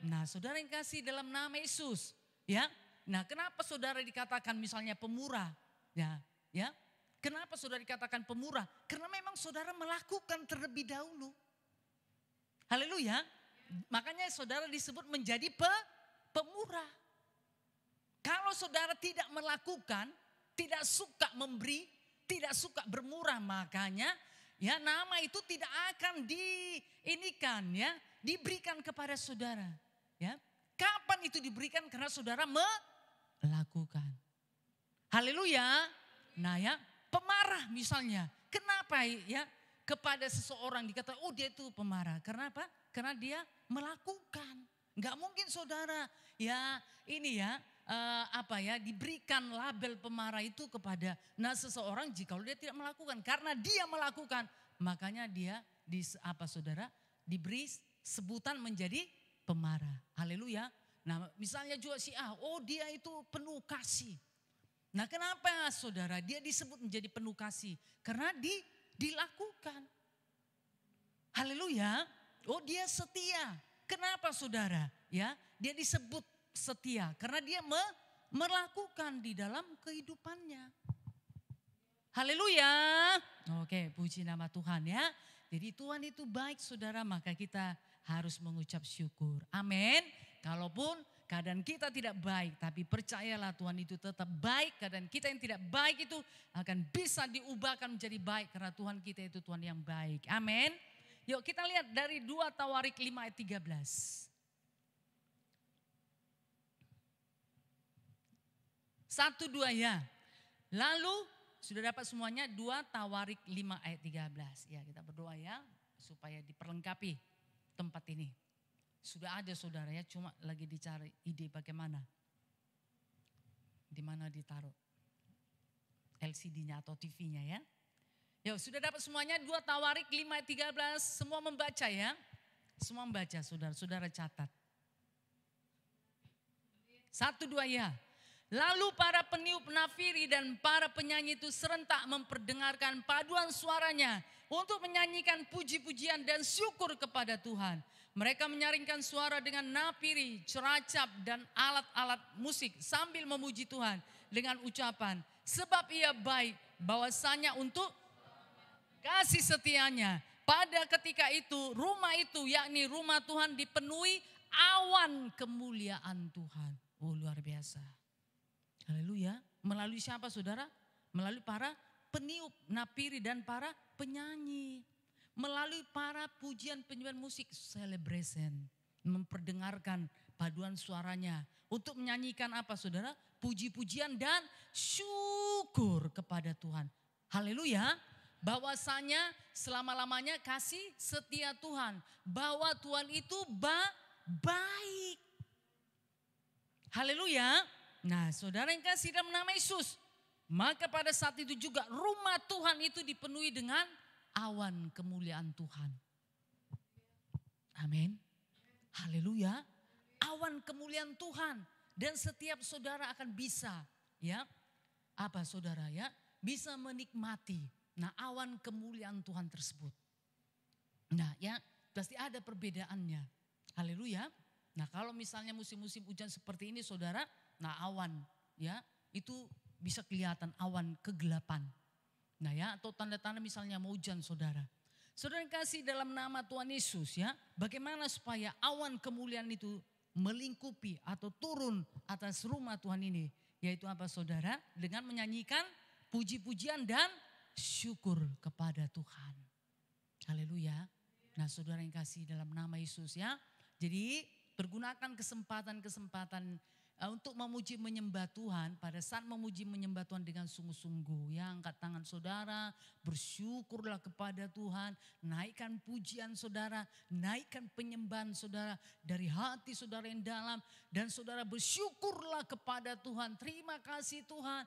Nah saudara yang kasih dalam nama Yesus. Ya. Nah kenapa saudara dikatakan misalnya pemurah? Ya. Kenapa saudara dikatakan pemurah? Karena memang saudara melakukan terlebih dahulu. Haleluya. Makanya saudara disebut menjadi pemurah. Kalau saudara tidak melakukan, tidak suka memberi, tidak suka bermurah, makanya ya nama itu tidak akan diberikan kepada saudara. Ya. Kapan itu diberikan? Karena saudara melakukan. Haleluya. Nah ya, pemarah misalnya. Kenapa ya kepada seseorang dikatakan dia itu pemarah? Karena apa? Karena dia melakukan. Enggak mungkin saudara diberikan label pemarah itu kepada seseorang jika dia tidak melakukan. Karena dia melakukan, makanya dia diberi sebutan menjadi pemarah. Haleluya. Nah misalnya juga si A, dia itu penuh kasih. Nah kenapa saudara dia disebut menjadi penuh kasih? Karena dilakukan. Haleluya. Dia setia. Kenapa saudara? Ya, dia disebut setia karena dia melakukan di dalam kehidupannya. Haleluya. Oke, puji nama Tuhan ya. Jadi Tuhan itu baik saudara, maka kita harus mengucap syukur. Amin. Kalaupun keadaan kita tidak baik, tapi percayalah Tuhan itu tetap baik. Keadaan kita yang tidak baik itu akan bisa diubahkan menjadi baik karena Tuhan kita itu Tuhan yang baik. Amin. Yuk kita lihat dari 2 Tawarik 5 ayat 13. 1, 2 ya. Lalu sudah dapat semuanya 2 Tawarik 5 ayat 13. Ya kita berdoa ya supaya diperlengkapi tempat ini. Sudah ada saudara ya, cuma lagi dicari ide bagaimana. Di mana ditaruh LCD-nya atau TV-nya ya. Ya sudah dapat semuanya 2 Tawarik 5 ayat 13. Semua membaca ya. Semua membaca saudara catat. 1, 2 ya. Lalu para peniup nafiri dan para penyanyi itu serentak memperdengarkan paduan suaranya untuk menyanyikan puji-pujian dan syukur kepada Tuhan. Mereka menyaringkan suara dengan nafiri, ceracap dan alat-alat musik sambil memuji Tuhan dengan ucapan, sebab ia baik bahwasanya untuk kasih setianya. Pada ketika itu rumah itu yakni rumah Tuhan dipenuhi awan kemuliaan Tuhan. Luar biasa. Haleluya. Melalui siapa saudara? Melalui para peniup nafiri dan para penyanyi. Melalui para pujian-pujian musik celebration. Memperdengarkan paduan suaranya. Untuk menyanyikan apa saudara? Puji-pujian dan syukur kepada Tuhan. Haleluya. Bahwasanya selama-lamanya kasih setia Tuhan. Bahwa Tuhan itu baik. Haleluya. Nah saudara yang kasih dalam nama Yesus. Maka pada saat itu juga rumah Tuhan itu dipenuhi dengan awan kemuliaan Tuhan. Amin. Haleluya. Awan kemuliaan Tuhan. Dan setiap saudara akan bisa ya. Apa saudara ya. Bisa menikmati. Nah awan kemuliaan Tuhan tersebut. Nah ya pasti ada perbedaannya. Haleluya. Nah kalau misalnya musim-musim hujan seperti ini saudara. Nah awan ya itu bisa kelihatan awan kegelapan. Nah ya atau tanda-tanda misalnya mau hujan saudara. Saudara yang kasih dalam nama Tuhan Yesus ya. Bagaimana supaya awan kemuliaan itu melingkupi atau turun atas rumah Tuhan ini. Yaitu apa saudara? Dengan menyanyikan puji-pujian dan syukur kepada Tuhan. Haleluya. Nah saudara yang kasih dalam nama Yesus ya. Jadi pergunakan kesempatan-kesempatan untuk memuji menyembah Tuhan. Pada saat memuji menyembah Tuhan dengan sungguh-sungguh ya, angkat tangan saudara, bersyukurlah kepada Tuhan, naikkan pujian saudara, naikkan penyembahan saudara dari hati saudara yang dalam, dan saudara bersyukurlah kepada Tuhan. Terima kasih Tuhan.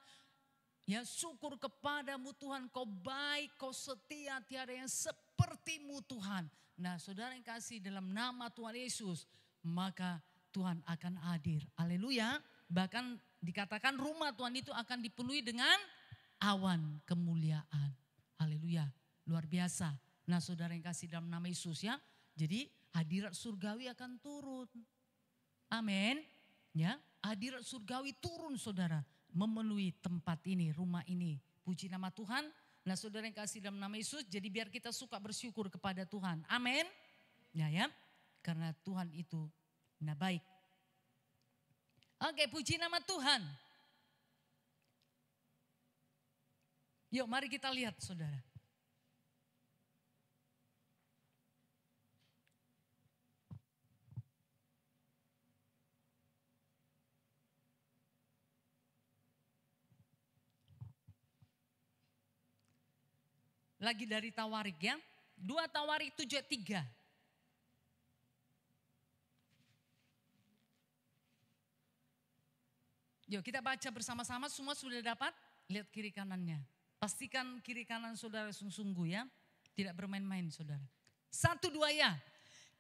Ya syukur kepadamu Tuhan, kau baik, kau setia, tiada yang sepertimu Tuhan. Nah saudara yang kasih dalam nama Tuhan Yesus, maka Tuhan akan hadir. Haleluya. Bahkan dikatakan rumah Tuhan itu akan dipenuhi dengan awan kemuliaan. Haleluya. Luar biasa. Nah saudara yang kasih dalam nama Yesus ya. Jadi hadirat surgawi akan turun. Amin. Ya, hadirat surgawi turun saudara. Memenuhi tempat ini, rumah ini. Puji nama Tuhan. Nah saudara yang kasih dalam nama Yesus. Jadi biar kita suka bersyukur kepada Tuhan. Amin. Ya. Karena Tuhan itu baik. Oke, puji nama Tuhan. Yuk mari kita lihat saudara. Lagi dari Tawarik ya. 2 Tawarik 7:3. Yuk kita baca bersama-sama, semua sudah dapat? Lihat kiri kanannya. Pastikan kiri kanan saudara sungguh-sungguh ya. Tidak bermain-main saudara. 1, 2 ya.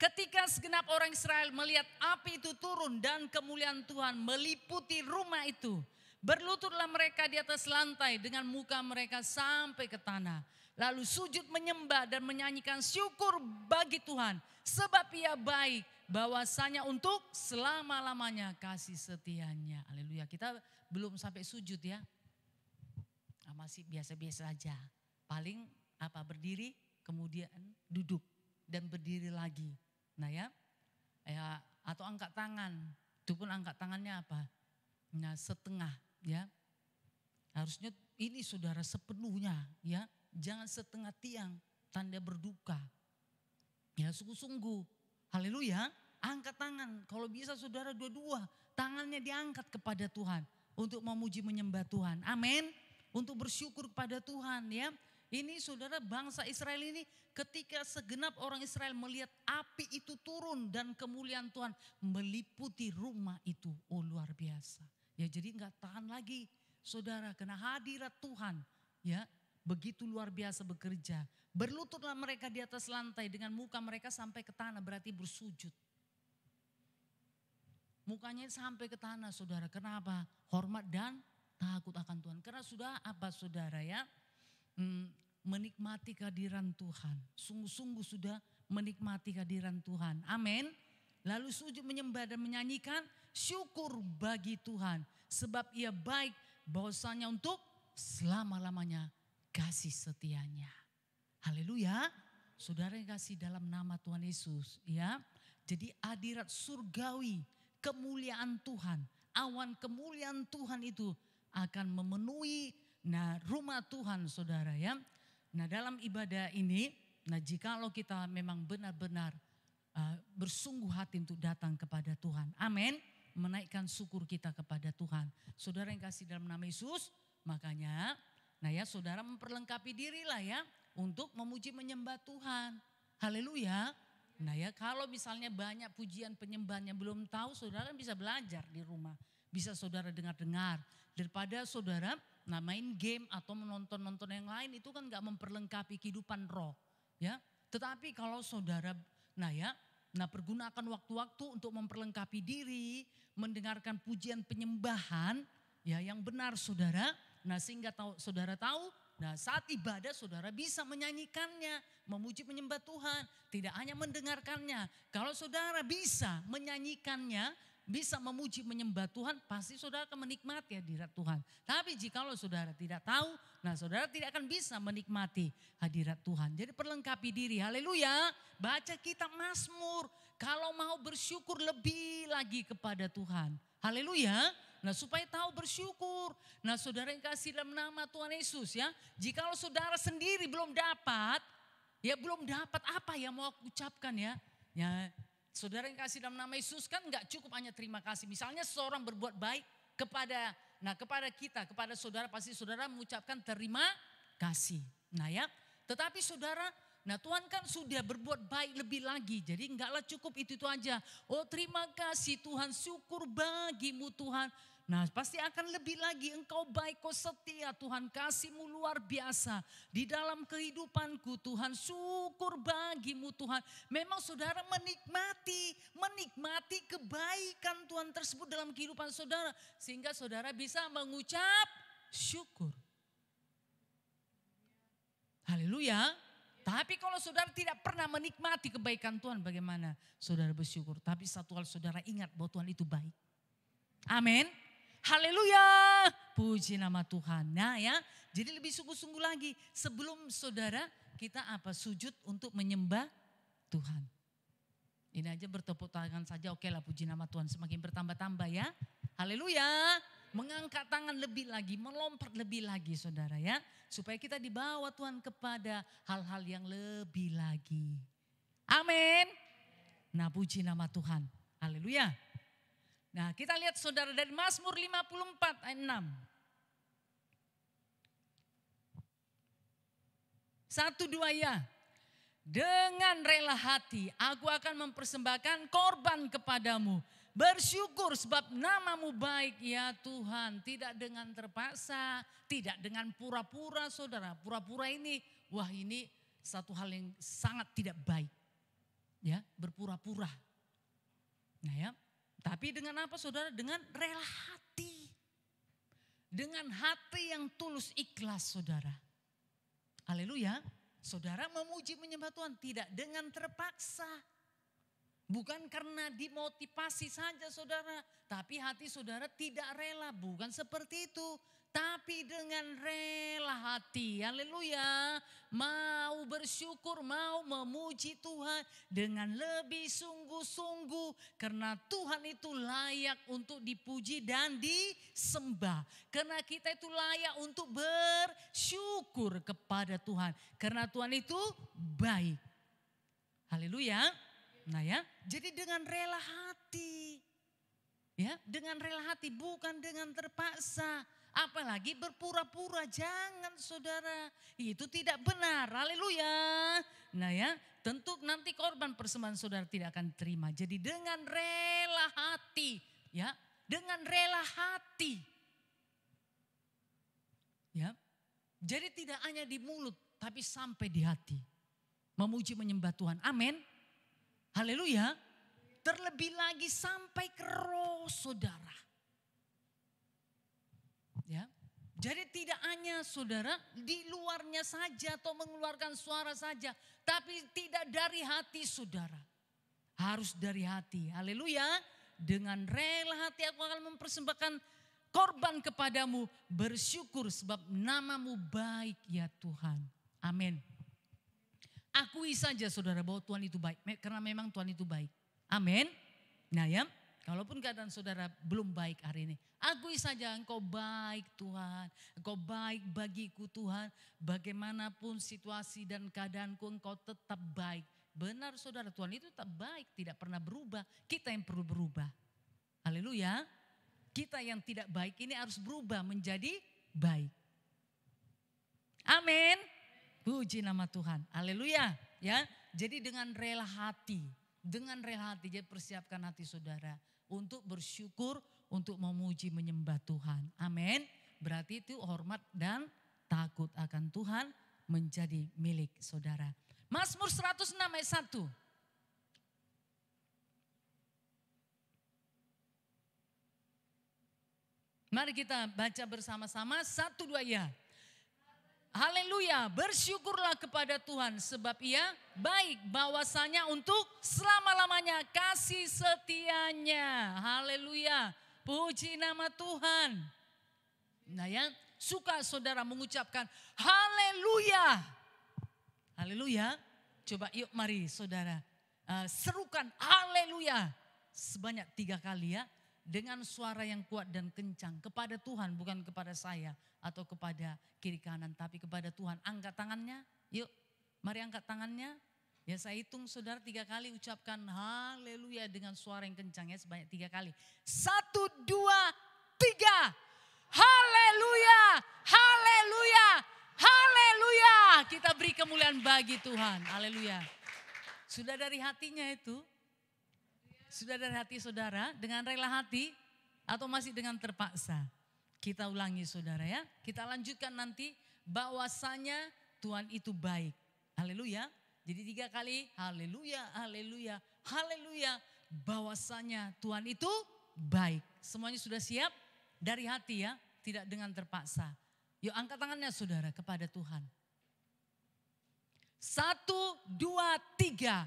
Ketika segenap orang Israel melihat api itu turun dan kemuliaan Tuhan meliputi rumah itu. Berlututlah mereka di atas lantai dengan muka mereka sampai ke tanah. Lalu sujud menyembah dan menyanyikan syukur bagi Tuhan. Sebab ia baik, bahwasanya untuk selama-lamanya kasih setianya. Haleluya. Kita belum sampai sujud ya. Masih biasa-biasa aja. Paling berdiri kemudian duduk dan berdiri lagi. Nah ya atau angkat tangan. Itu pun angkat tangannya apa? Nah setengah ya. Harusnya ini saudara sepenuhnya ya. Jangan setengah tiang, tanda berduka. Ya sungguh-sungguh. Haleluya. Angkat tangan. Kalau bisa saudara dua-dua. Tangannya diangkat kepada Tuhan. Untuk memuji menyembah Tuhan. Amin. Untuk bersyukur kepada Tuhan ya. Ini saudara bangsa Israel ini ketika segenap orang Israel melihat api itu turun. Dan kemuliaan Tuhan meliputi rumah itu. Oh luar biasa. Ya jadi gak tahan lagi saudara. Karena hadirat Tuhan ya. Begitu luar biasa bekerja. Berlututlah mereka di atas lantai dengan muka mereka sampai ke tanah, berarti bersujud. Mukanya sampai ke tanah saudara. Kenapa? Hormat dan takut akan Tuhan. Karena sudah saudara ya? Menikmati kehadiran Tuhan. Sungguh-sungguh sudah menikmati kehadiran Tuhan. Amin. Lalu sujud menyembah dan menyanyikan syukur bagi Tuhan. Sebab ia baik, bahwasanya untuk selama-lamanya kasih setianya. Haleluya. Saudara yang kasih dalam nama Tuhan Yesus ya. Jadi hadirat surgawi, kemuliaan Tuhan, awan kemuliaan Tuhan itu akan memenuhi rumah Tuhan saudara ya. Nah dalam ibadah ini, jikalau kita memang benar-benar bersungguh hati untuk datang kepada Tuhan. Amin. Menaikkan syukur kita kepada Tuhan. Saudara yang kasih dalam nama Yesus, makanya saudara memperlengkapi dirilah ya untuk memuji menyembah Tuhan. Haleluya. Kalau misalnya banyak pujian penyembahan yang belum tahu, saudara bisa belajar di rumah. Bisa saudara dengar-dengar. Daripada saudara main game atau menonton-nonton yang lain itu kan gak memperlengkapi kehidupan roh. Ya. Tetapi kalau saudara pergunakan waktu-waktu untuk memperlengkapi diri, mendengarkan pujian penyembahan ya yang benar saudara. Sehingga saudara tahu, saat ibadah saudara bisa menyanyikannya, memuji menyembah Tuhan. Tidak hanya mendengarkannya. Kalau saudara bisa menyanyikannya, bisa memuji menyembah Tuhan, pasti saudara akan menikmati hadirat Tuhan. Tapi jikalau saudara tidak tahu, saudara tidak akan bisa menikmati hadirat Tuhan. Jadi perlengkapi diri, haleluya. Baca kitab Mazmur, kalau mau bersyukur lebih lagi kepada Tuhan. Haleluya. Supaya tahu bersyukur. Saudara yang kasih dalam nama Tuhan Yesus ya. Jikalau saudara sendiri belum dapat apa yang mau aku ucapkan ya. Saudara yang kasih dalam nama Yesus kan gak cukup hanya terima kasih. Misalnya seorang berbuat baik kepada kita, kepada saudara, pasti saudara mengucapkan terima kasih. Tetapi saudara, Tuhan kan sudah berbuat baik lebih lagi. Jadi enggaklah cukup itu aja. Oh terima kasih Tuhan, syukur bagimu Tuhan. Pasti akan lebih lagi, engkau baik, kau setia Tuhan, kasih-Mu luar biasa. Di dalam kehidupanku Tuhan, syukur bagimu Tuhan. Memang saudara menikmati kebaikan Tuhan tersebut dalam kehidupan saudara. Sehingga saudara bisa mengucap syukur. Haleluya. Tapi kalau saudara tidak pernah menikmati kebaikan Tuhan, bagaimana saudara bersyukur? Tapi satu hal saudara ingat bahwa Tuhan itu baik. Amin. Haleluya. Puji nama Tuhan. Jadi lebih sungguh-sungguh lagi. Sebelum saudara kita sujud untuk menyembah Tuhan. Ini aja bertepuk tangan saja, oke lah, puji nama Tuhan. Semakin bertambah-tambah ya. Haleluya. Mengangkat tangan lebih lagi, melompat lebih lagi saudara ya. Supaya kita dibawa Tuhan kepada hal-hal yang lebih lagi. Amin. Puji nama Tuhan. Haleluya. Kita lihat saudara dari Mazmur 54 ayat 6. 1, 2 ya. Dengan rela hati aku akan mempersembahkan korban kepadamu. Bersyukur sebab namamu baik ya Tuhan. Tidak dengan terpaksa, tidak dengan pura-pura saudara. Pura-pura ini, wah ini satu hal yang sangat tidak baik. Ya, berpura-pura. Nah ya, tapi dengan apa saudara? Dengan rela hati. Dengan hati yang tulus ikhlas saudara. Haleluya. Saudara memuji menyembah Tuhan tidak dengan terpaksa. Bukan karena dimotivasi saja saudara. Tapi hati saudara tidak rela. Bukan seperti itu. Tapi dengan rela hati. Haleluya. Mau bersyukur, mau memuji Tuhan. Dengan lebih sungguh-sungguh. Karena Tuhan itu layak untuk dipuji dan disembah. Karena kita itu layak untuk bersyukur kepada Tuhan. Karena Tuhan itu baik. Haleluya. Nah ya, jadi dengan rela hati. Ya, dengan rela hati bukan dengan terpaksa. Apalagi berpura-pura, jangan saudara. Itu tidak benar, haleluya. Nah ya, tentu nanti korban persembahan saudara tidak akan terima. Jadi dengan rela hati, ya, dengan rela hati. Ya, jadi tidak hanya di mulut, tapi sampai di hati. Memuji menyembah Tuhan, amin. Haleluya. Terlebih lagi sampai ke roh saudara. Ya, jadi tidak hanya saudara di luarnya saja atau mengeluarkan suara saja. Tapi tidak dari hati saudara. Harus dari hati. Haleluya. Dengan rela hati aku akan mempersembahkan korban kepadamu. Bersyukur sebab namamu baik ya Tuhan. Amin. Akui saja saudara bahwa Tuhan itu baik. Karena memang Tuhan itu baik. Amin. Nah ya. Kalaupun keadaan saudara belum baik hari ini. Akui saja engkau baik Tuhan. Engkau baik bagiku Tuhan. Bagaimanapun situasi dan keadaanku engkau tetap baik. Benar saudara, Tuhan itu tetap baik. Tidak pernah berubah. Kita yang perlu berubah. Haleluya. Kita yang tidak baik ini harus berubah menjadi baik. Amin. Puji nama Tuhan. Haleluya. Ya, jadi dengan rela hati. Dengan rela hati, jadi persiapkan hati saudara. Untuk bersyukur, untuk memuji menyembah Tuhan. Amin. Berarti itu hormat dan takut akan Tuhan menjadi milik saudara. Mazmur 106 ayat 1. Mari kita baca bersama-sama 1-2 ya. Haleluya, bersyukurlah kepada Tuhan sebab ia baik, bahwasanya untuk selama-lamanya kasih setianya. Haleluya, puji nama Tuhan. Nah ya, suka saudara mengucapkan haleluya. Haleluya, coba yuk mari saudara serukan haleluya sebanyak 3 kali ya. Dengan suara yang kuat dan kencang kepada Tuhan, bukan kepada saya atau kepada kiri kanan, tapi kepada Tuhan. Angkat tangannya, yuk mari angkat tangannya. Ya saya hitung saudara 3 kali ucapkan haleluya dengan suara yang kencang ya, sebanyak 3 kali. 1, 2, 3. Haleluya, haleluya, haleluya. Kita beri kemuliaan bagi Tuhan, haleluya. Sudah dari hatinya itu. Sudah dari hati saudara dengan rela hati atau masih dengan terpaksa? Kita ulangi saudara ya. Kita lanjutkan nanti bahwasanya Tuhan itu baik. Haleluya. Jadi 3 kali haleluya, haleluya, haleluya. Bahwasanya Tuhan itu baik. Semuanya sudah siap? Dari hati ya, tidak dengan terpaksa. Yuk angkat tangannya saudara kepada Tuhan. 1, 2, 3.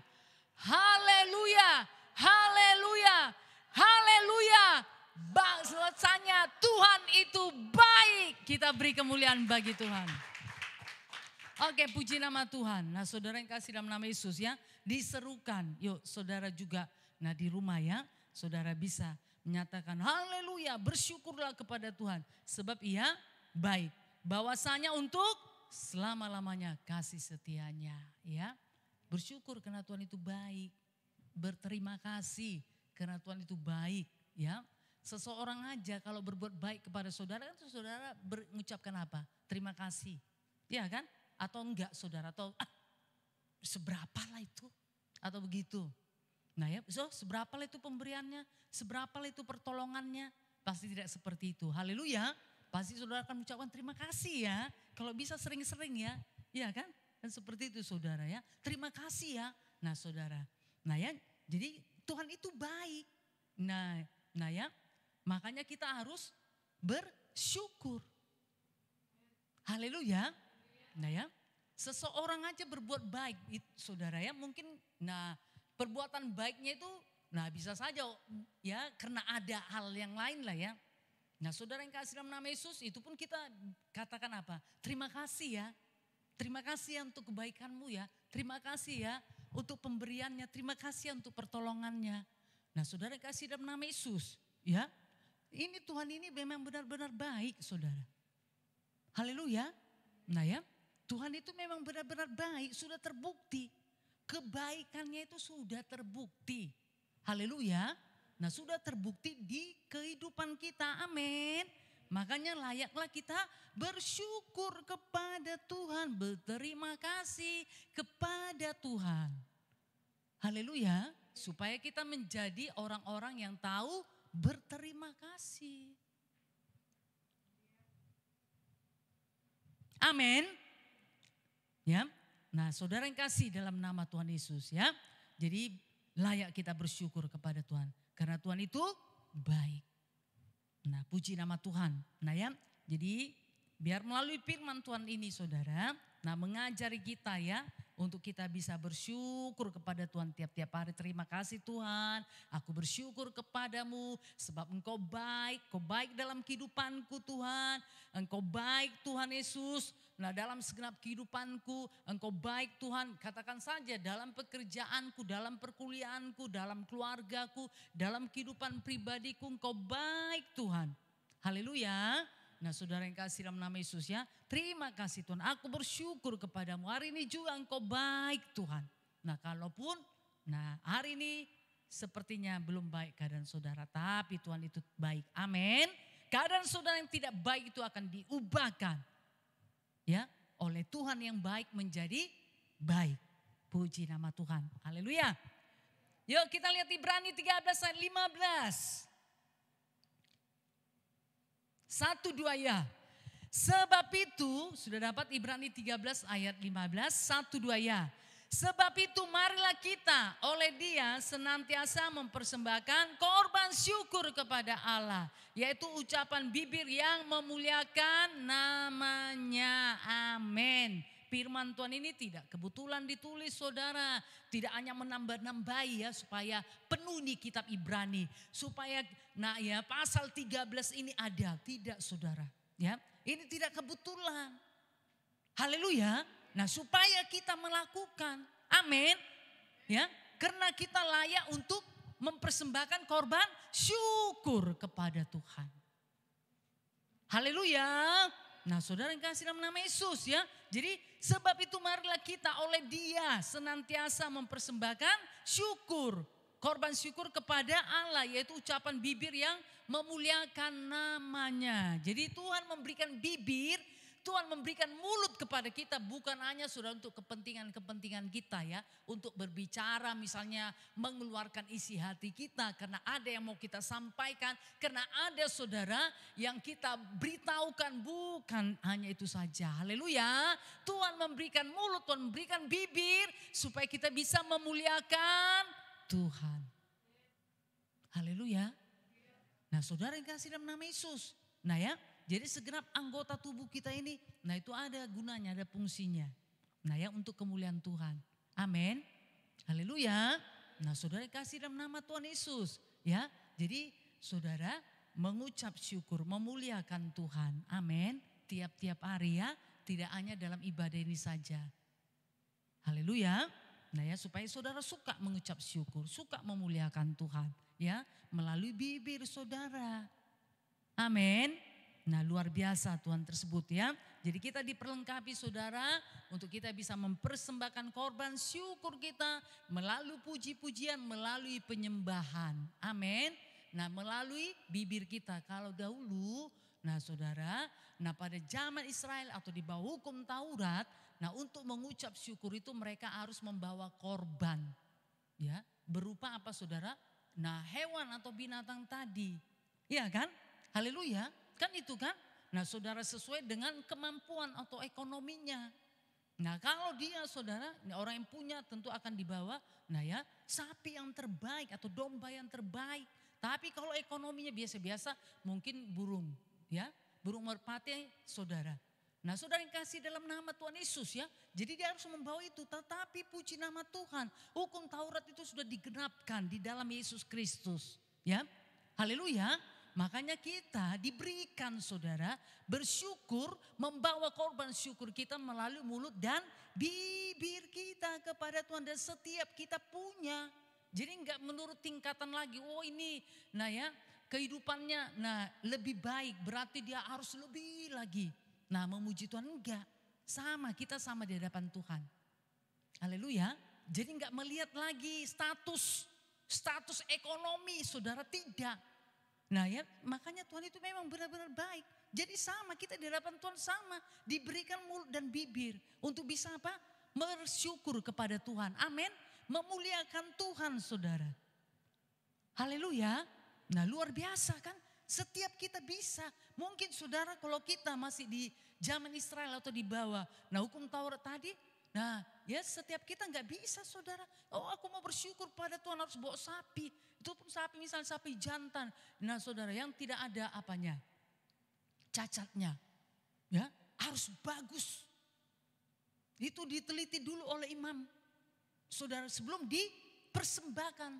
Haleluya. Haleluya, haleluya, bahwasanya Tuhan itu baik. Kita beri kemuliaan bagi Tuhan. Oke, puji nama Tuhan. Nah saudara yang kasih dalam nama Yesus ya, diserukan. Yuk saudara juga, nah di rumah ya, saudara bisa menyatakan haleluya, bersyukurlah kepada Tuhan. Sebab ia baik, bahwasanya untuk selama-lamanya kasih setianya. Ya, bersyukur karena Tuhan itu baik. Berterima kasih karena Tuhan itu baik ya. Seseorang aja kalau berbuat baik kepada saudara kan saudara mengucapkan apa? Terima kasih. Ya kan? Atau enggak saudara? Atau seberapa lah itu? Atau begitu. Nah ya, seberapa itu pemberiannya, seberapa itu pertolongannya, pasti tidak seperti itu. Haleluya. Pasti saudara akan mengucapkan terima kasih ya. Kalau bisa sering-sering ya. Iya kan? Dan seperti itu saudara ya. Terima kasih ya. Nah saudara. Nah ya, jadi Tuhan itu baik. Nah ya, makanya kita harus bersyukur. Haleluya. Nah ya, seseorang aja berbuat baik saudara ya. Mungkin perbuatan baiknya itu bisa saja ya karena ada hal yang lain lah ya. Nah saudara yang kasih dalam nama Yesus itu pun kita katakan apa? Terima kasih ya. Terima kasih ya untuk kebaikanmu ya. Terima kasih ya untuk pemberiannya. Terima kasih ya untuk pertolongannya. Nah saudara yang kasih dalam nama Yesus ya. Ini Tuhan ini memang benar-benar baik saudara. Haleluya. Nah ya, Tuhan itu memang benar-benar baik, sudah terbukti. Kebaikannya itu sudah terbukti. Haleluya. Nah sudah terbukti di kehidupan kita. Amin. Makanya layaklah kita bersyukur kepada Tuhan. Berterima kasih kepada Tuhan. Haleluya. Supaya kita menjadi orang-orang yang tahu berterima kasih. Amin. Ya. Nah saudara yang kasih dalam nama Tuhan Yesus ya. Jadi layak kita bersyukur kepada Tuhan. Karena Tuhan itu baik. Nah puji nama Tuhan. Nah ya, jadi biar melalui firman Tuhan ini saudara. Nah mengajari kita ya. Untuk kita bisa bersyukur kepada Tuhan tiap-tiap hari. Terima kasih Tuhan, aku bersyukur kepadamu sebab Engkau baik dalam kehidupanku Tuhan. Engkau baik Tuhan Yesus. Nah dalam segenap kehidupanku Engkau baik Tuhan. Katakan saja dalam pekerjaanku, dalam perkuliahanku, dalam keluargaku, dalam kehidupan pribadiku Engkau baik Tuhan. Haleluya. Nah saudara yang kasih dalam nama Yesus ya. Terima kasih Tuhan. Aku bersyukur kepadamu. Hari ini juga Engkau baik Tuhan. Nah kalaupun hari ini sepertinya belum baik keadaan saudara. Tapi Tuhan itu baik. Amin. Keadaan saudara yang tidak baik itu akan diubahkan. Ya, oleh Tuhan yang baik menjadi baik. Puji nama Tuhan. Haleluya. Yuk kita lihat Ibrani 13 ayat 15. 1, 2 ya. Sebab itu, sudah dapat Ibrani 13 ayat 15, 1, 2 ya. Sebab itu marilah kita oleh Dia senantiasa mempersembahkan korban syukur kepada Allah. Yaitu ucapan bibir yang memuliakan namanya. Amin. Firman Tuhan ini tidak kebetulan ditulis saudara. Tidak hanya menambah-nambahi ya supaya penuh di kitab Ibrani. Supaya pasal 13 ini ada. Tidak saudara. Ya, ini tidak kebetulan. Haleluya. Nah supaya kita melakukan. Amin. Ya, karena kita layak untuk mempersembahkan korban syukur kepada Tuhan. Haleluya. Nah saudara yang kasih dalam nama Yesus ya. Jadi sebab itu marilah kita oleh Dia senantiasa mempersembahkan syukur. Korban syukur kepada Allah yaitu ucapan bibir yang memuliakan namanya. Jadi Tuhan memberikan bibir, Tuhan memberikan mulut kepada kita bukan hanya sudah untuk kepentingan-kepentingan kita ya. Untuk berbicara misalnya mengeluarkan isi hati kita karena ada yang mau kita sampaikan. Karena ada saudara yang kita beritahukan bukan hanya itu saja. Haleluya. Tuhan memberikan mulut, Tuhan memberikan bibir supaya kita bisa memuliakan Tuhan. Haleluya. Nah saudara yang kasih dalam nama Yesus. Nah ya. Jadi segenap anggota tubuh kita ini, nah itu ada gunanya, ada fungsinya. Nah ya untuk kemuliaan Tuhan. Amin. Haleluya. Nah saudara kasih dalam nama Tuhan Yesus. Ya, jadi saudara mengucap syukur, memuliakan Tuhan. Amin. Tiap-tiap hari ya, tidak hanya dalam ibadah ini saja. Haleluya. Nah ya supaya saudara suka mengucap syukur, suka memuliakan Tuhan. Ya, melalui bibir saudara. Amin. Nah luar biasa Tuhan tersebut ya. Jadi kita diperlengkapi saudara untuk kita bisa mempersembahkan korban syukur kita melalui puji-pujian, melalui penyembahan. Amin. Nah melalui bibir kita. Kalau dahulu, nah saudara, nah pada zaman Israel atau di bawah hukum Taurat, nah untuk mengucap syukur itu mereka harus membawa korban. Ya, berupa apa saudara? Nah hewan atau binatang tadi. Iya kan? Haleluya. Kan itu kan? Nah saudara sesuai dengan kemampuan atau ekonominya. Nah kalau dia saudara, orang yang punya tentu akan dibawa, nah ya sapi yang terbaik atau domba yang terbaik. Tapi kalau ekonominya biasa-biasa mungkin burung ya, burung merpati saudara. Nah saudara yang kasih dalam nama Tuhan Yesus ya, jadi dia harus membawa itu. Tetapi puji nama Tuhan, hukum Taurat itu sudah digenapkan di dalam Yesus Kristus ya. Haleluya. Makanya kita diberikan saudara bersyukur, membawa korban syukur kita melalui mulut dan bibir kita kepada Tuhan. Dan setiap kita punya. Jadi enggak menurut tingkatan lagi. Oh ini nah ya kehidupannya nah lebih baik berarti dia harus lebih lagi. Nah memuji Tuhan enggak. Sama kita sama di hadapan Tuhan. Haleluya. Jadi enggak melihat lagi status ekonomi saudara, tidak. Nah ya makanya Tuhan itu memang benar-benar baik. Jadi sama kita di hadapan Tuhan sama. Diberikan mulut dan bibir untuk bisa apa? Bersyukur kepada Tuhan. Amin. Memuliakan Tuhan saudara. Haleluya. Nah luar biasa kan. Setiap kita bisa. Mungkin saudara kalau kita masih di zaman Israel atau di bawah. Nah hukum Taurat tadi. Nah ya setiap kita nggak bisa saudara. Oh aku mau bersyukur pada Tuhan harus bawa sapi. Itu pun sapi misalnya sapi jantan. Nah saudara yang tidak ada apanya. Cacatnya. Ya harus bagus. Itu diteliti dulu oleh imam. Saudara sebelum dipersembahkan.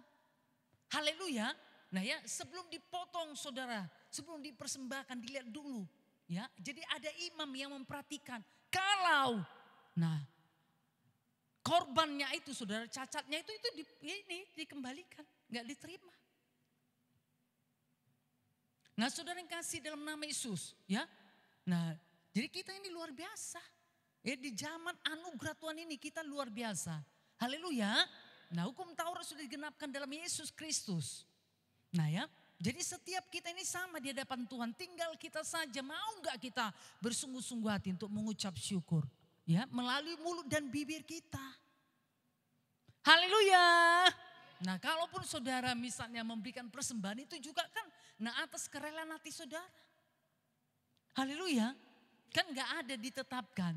Haleluya. Nah ya sebelum dipotong saudara. Sebelum dipersembahkan dilihat dulu. Ya jadi ada imam yang memperhatikan. Kalau nah korbannya itu saudara, cacatnya itu dikembalikan, nggak diterima. Nah saudara yang kasih dalam nama Yesus ya. Nah jadi kita ini luar biasa. Ya di zaman anugerah Tuhan ini kita luar biasa. Haleluya. Nah hukum Taurat sudah digenapkan dalam Yesus Kristus. Nah ya. Jadi setiap kita ini sama di hadapan Tuhan. Tinggal kita saja mau nggak kita bersungguh-sungguh hati untuk mengucap syukur. Ya, melalui mulut dan bibir kita. Haleluya. Nah kalaupun saudara misalnya memberikan persembahan itu juga kan nah atas kerelaan hati saudara. Haleluya. Kan gak ada ditetapkan.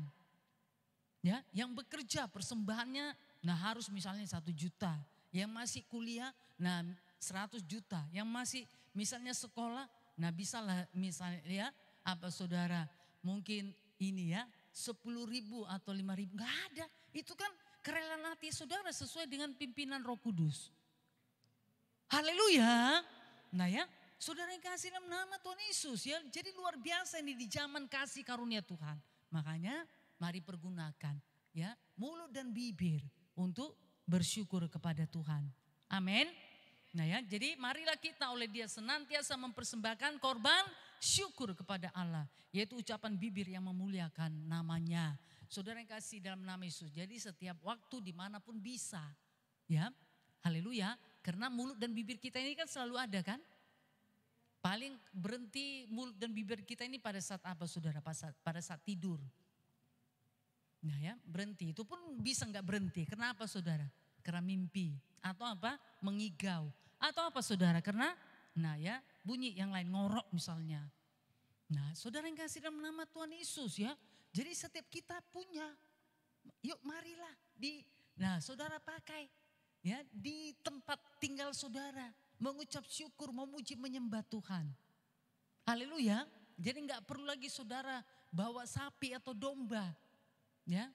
Ya, yang bekerja persembahannya nah harus misalnya 1 juta. Yang masih kuliah nah 100 juta. Yang masih misalnya sekolah nah bisalah misalnya ya apa saudara mungkin ini ya 10.000 atau 5.000, nggak ada. Itu kan kerelaan hati saudara sesuai dengan pimpinan Roh Kudus. Haleluya. Nah ya, saudara yang kasih dalam nama Tuhan Yesus ya. Jadi luar biasa ini di zaman kasih karunia Tuhan. Makanya mari pergunakan ya mulut dan bibir untuk bersyukur kepada Tuhan. Amin. Nah ya, jadi marilah kita oleh Dia senantiasa mempersembahkan korban syukur kepada Allah. Yaitu ucapan bibir yang memuliakan namanya. Saudara yang kasih dalam nama Yesus. Jadi setiap waktu dimanapun bisa. Ya, haleluya. Karena mulut dan bibir kita ini kan selalu ada kan. Paling berhenti mulut dan bibir kita ini pada saat apa saudara? Pada saat tidur. Nah ya, berhenti. Itu pun bisa gak berhenti. Kenapa saudara? Karena mimpi. Atau apa? Mengigau. Atau apa saudara? Karena nah ya bunyi yang lain ngorok misalnya. Nah saudara yang kasih dalam nama Tuhan Yesus ya. Jadi setiap kita punya. Yuk marilah. Nah saudara pakai. Ya di tempat tinggal saudara. Mengucap syukur, memuji, menyembah Tuhan. Haleluya. Jadi gak perlu lagi saudara bawa sapi atau domba. Ya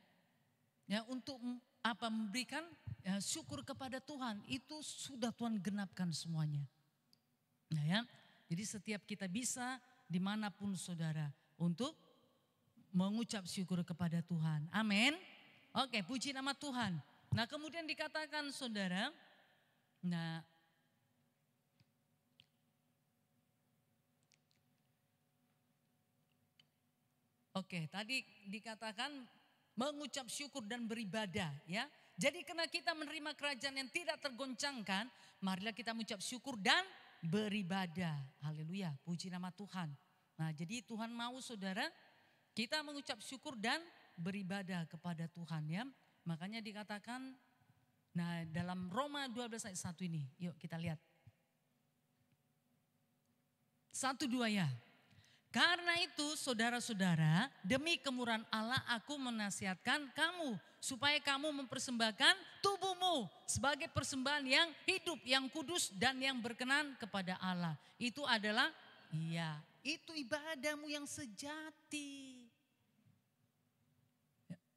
untuk apa memberikan ya, syukur kepada Tuhan. Itu sudah Tuhan genapkan semuanya. Nah ya, jadi setiap kita bisa dimanapun saudara untuk mengucap syukur kepada Tuhan. Amin. Oke, puji nama Tuhan. Nah kemudian dikatakan saudara, nah oke tadi dikatakan mengucap syukur dan beribadah ya. Jadi karena kita menerima kerajaan yang tidak tergoncangkan, marilah kita mengucap syukur dan beribadah. Haleluya, puji nama Tuhan. Nah jadi Tuhan mau saudara kita mengucap syukur dan beribadah kepada Tuhan ya. Makanya dikatakan Nah, dalam Roma 12 ayat 1 ini, yuk kita lihat. 1-2 ya. Karena itu saudara-saudara, demi kemurahan Allah aku menasihatkan kamu supaya kamu mempersembahkan tubuhmu sebagai persembahan yang hidup, yang kudus dan yang berkenan kepada Allah. Itu adalah itu ibadahmu yang sejati.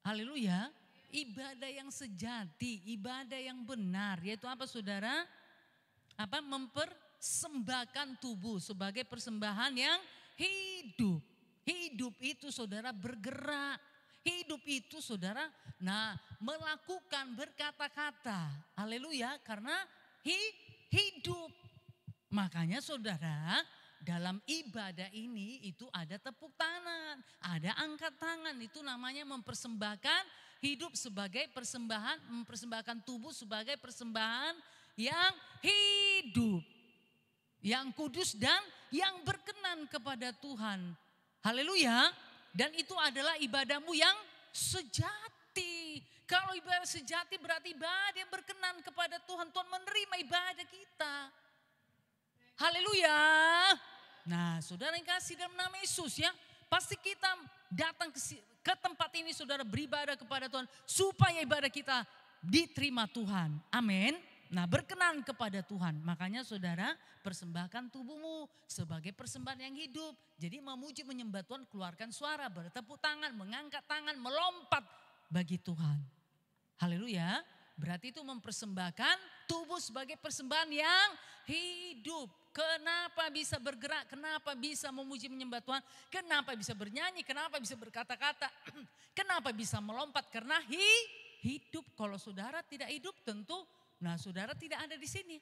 Haleluya. Ibadah yang sejati, ibadah yang benar, yaitu apa saudara? Apa? Mempersembahkan tubuh sebagai persembahan yang hidup. Hidup itu saudara bergerak. Hidup itu saudara, melakukan berkata-kata. Haleluya, karena hidup. Makanya saudara, dalam ibadah ini itu ada tepuk tangan, ada angkat tangan. Itu namanya mempersembahkan hidup sebagai persembahan, mempersembahkan tubuh sebagai persembahan yang hidup, yang kudus dan yang berkenan kepada Tuhan. Haleluya. Dan itu adalah ibadahmu yang sejati. Kalau ibadah sejati berarti ibadah yang berkenan kepada Tuhan. Tuhan menerima ibadah kita. Haleluya. Nah, saudara yang kasih dalam nama Yesus ya, pasti kita datang ke tempat ini saudara beribadah kepada Tuhan supaya ibadah kita diterima Tuhan. Amin. Nah, berkenan kepada Tuhan. Makanya saudara persembahkan tubuhmu sebagai persembahan yang hidup. Jadi memuji menyembah Tuhan, keluarkan suara, bertepuk tangan, mengangkat tangan, melompat bagi Tuhan. Haleluya. Berarti itu mempersembahkan tubuh sebagai persembahan yang hidup. Kenapa bisa bergerak? Kenapa bisa memuji menyembah Tuhan? Kenapa bisa bernyanyi? Kenapa bisa berkata-kata? Kenapa bisa melompat? Karena hidup. Kalau saudara tidak hidup tentu, saudara tidak ada di sini.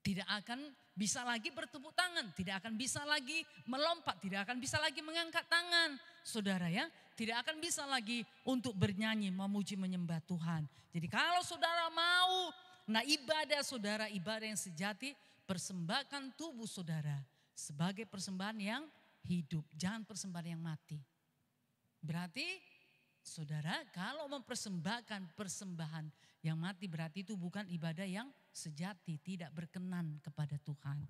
Tidak akan bisa lagi bertepuk tangan, tidak akan bisa lagi melompat, tidak akan bisa lagi mengangkat tangan. Saudara ya, tidak akan bisa lagi untuk bernyanyi, memuji menyembah Tuhan. Jadi kalau saudara mau, ibadah saudara, ibadah yang sejati, persembahkan tubuh saudara sebagai persembahan yang hidup, jangan persembahan yang mati. Berarti saudara kalau mempersembahkan persembahan yang mati berarti itu bukan ibadah yang sejati, tidak berkenan kepada Tuhan.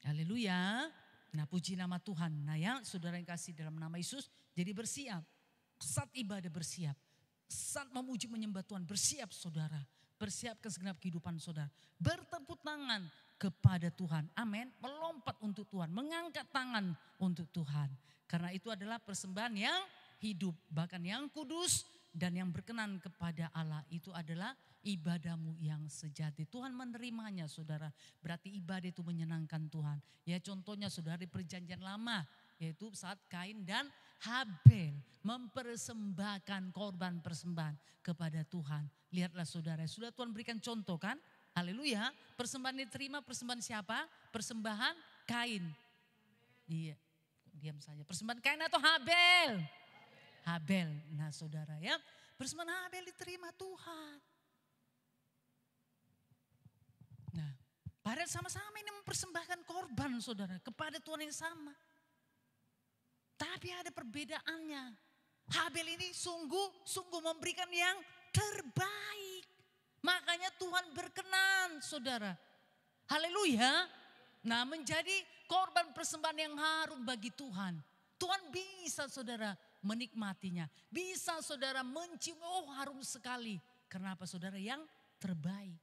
Haleluya. Nah, puji nama Tuhan. Nah, ya saudara yang kasih dalam nama Yesus, jadi bersiap. Saat ibadah bersiap. Saat memuji menyembah Tuhan bersiap saudara. Persiapkan segenap kehidupan saudara. Bertepuk tangan kepada Tuhan. Amin. Melompat untuk Tuhan. Mengangkat tangan untuk Tuhan. Karena itu adalah persembahan yang hidup. Bahkan yang kudus dan yang berkenan kepada Allah. Itu adalah ibadahmu yang sejati. Tuhan menerimanya saudara. Berarti ibadah itu menyenangkan Tuhan. Ya contohnya saudara di perjanjian lama. Yaitu saat Kain dan Habel mempersembahkan korban persembahan kepada Tuhan. Lihatlah saudara, sudah Tuhan berikan contoh kan? Haleluya. Persembahan diterima, persembahan siapa? Persembahan Kain. Iya, diam saja. Persembahan Kain atau Habel? Habel. Nah saudara ya, persembahan Habel diterima Tuhan. Nah, padahal sama-sama ini mempersembahkan korban saudara kepada Tuhan yang sama. Tapi ada perbedaannya. Habel ini sungguh memberikan yang terbaik. Makanya Tuhan berkenan saudara. Haleluya. Nah, menjadi korban persembahan yang harum bagi Tuhan. Tuhan bisa saudara menikmatinya. Bisa saudara mencium, harum sekali. Kenapa saudara? Yang terbaik.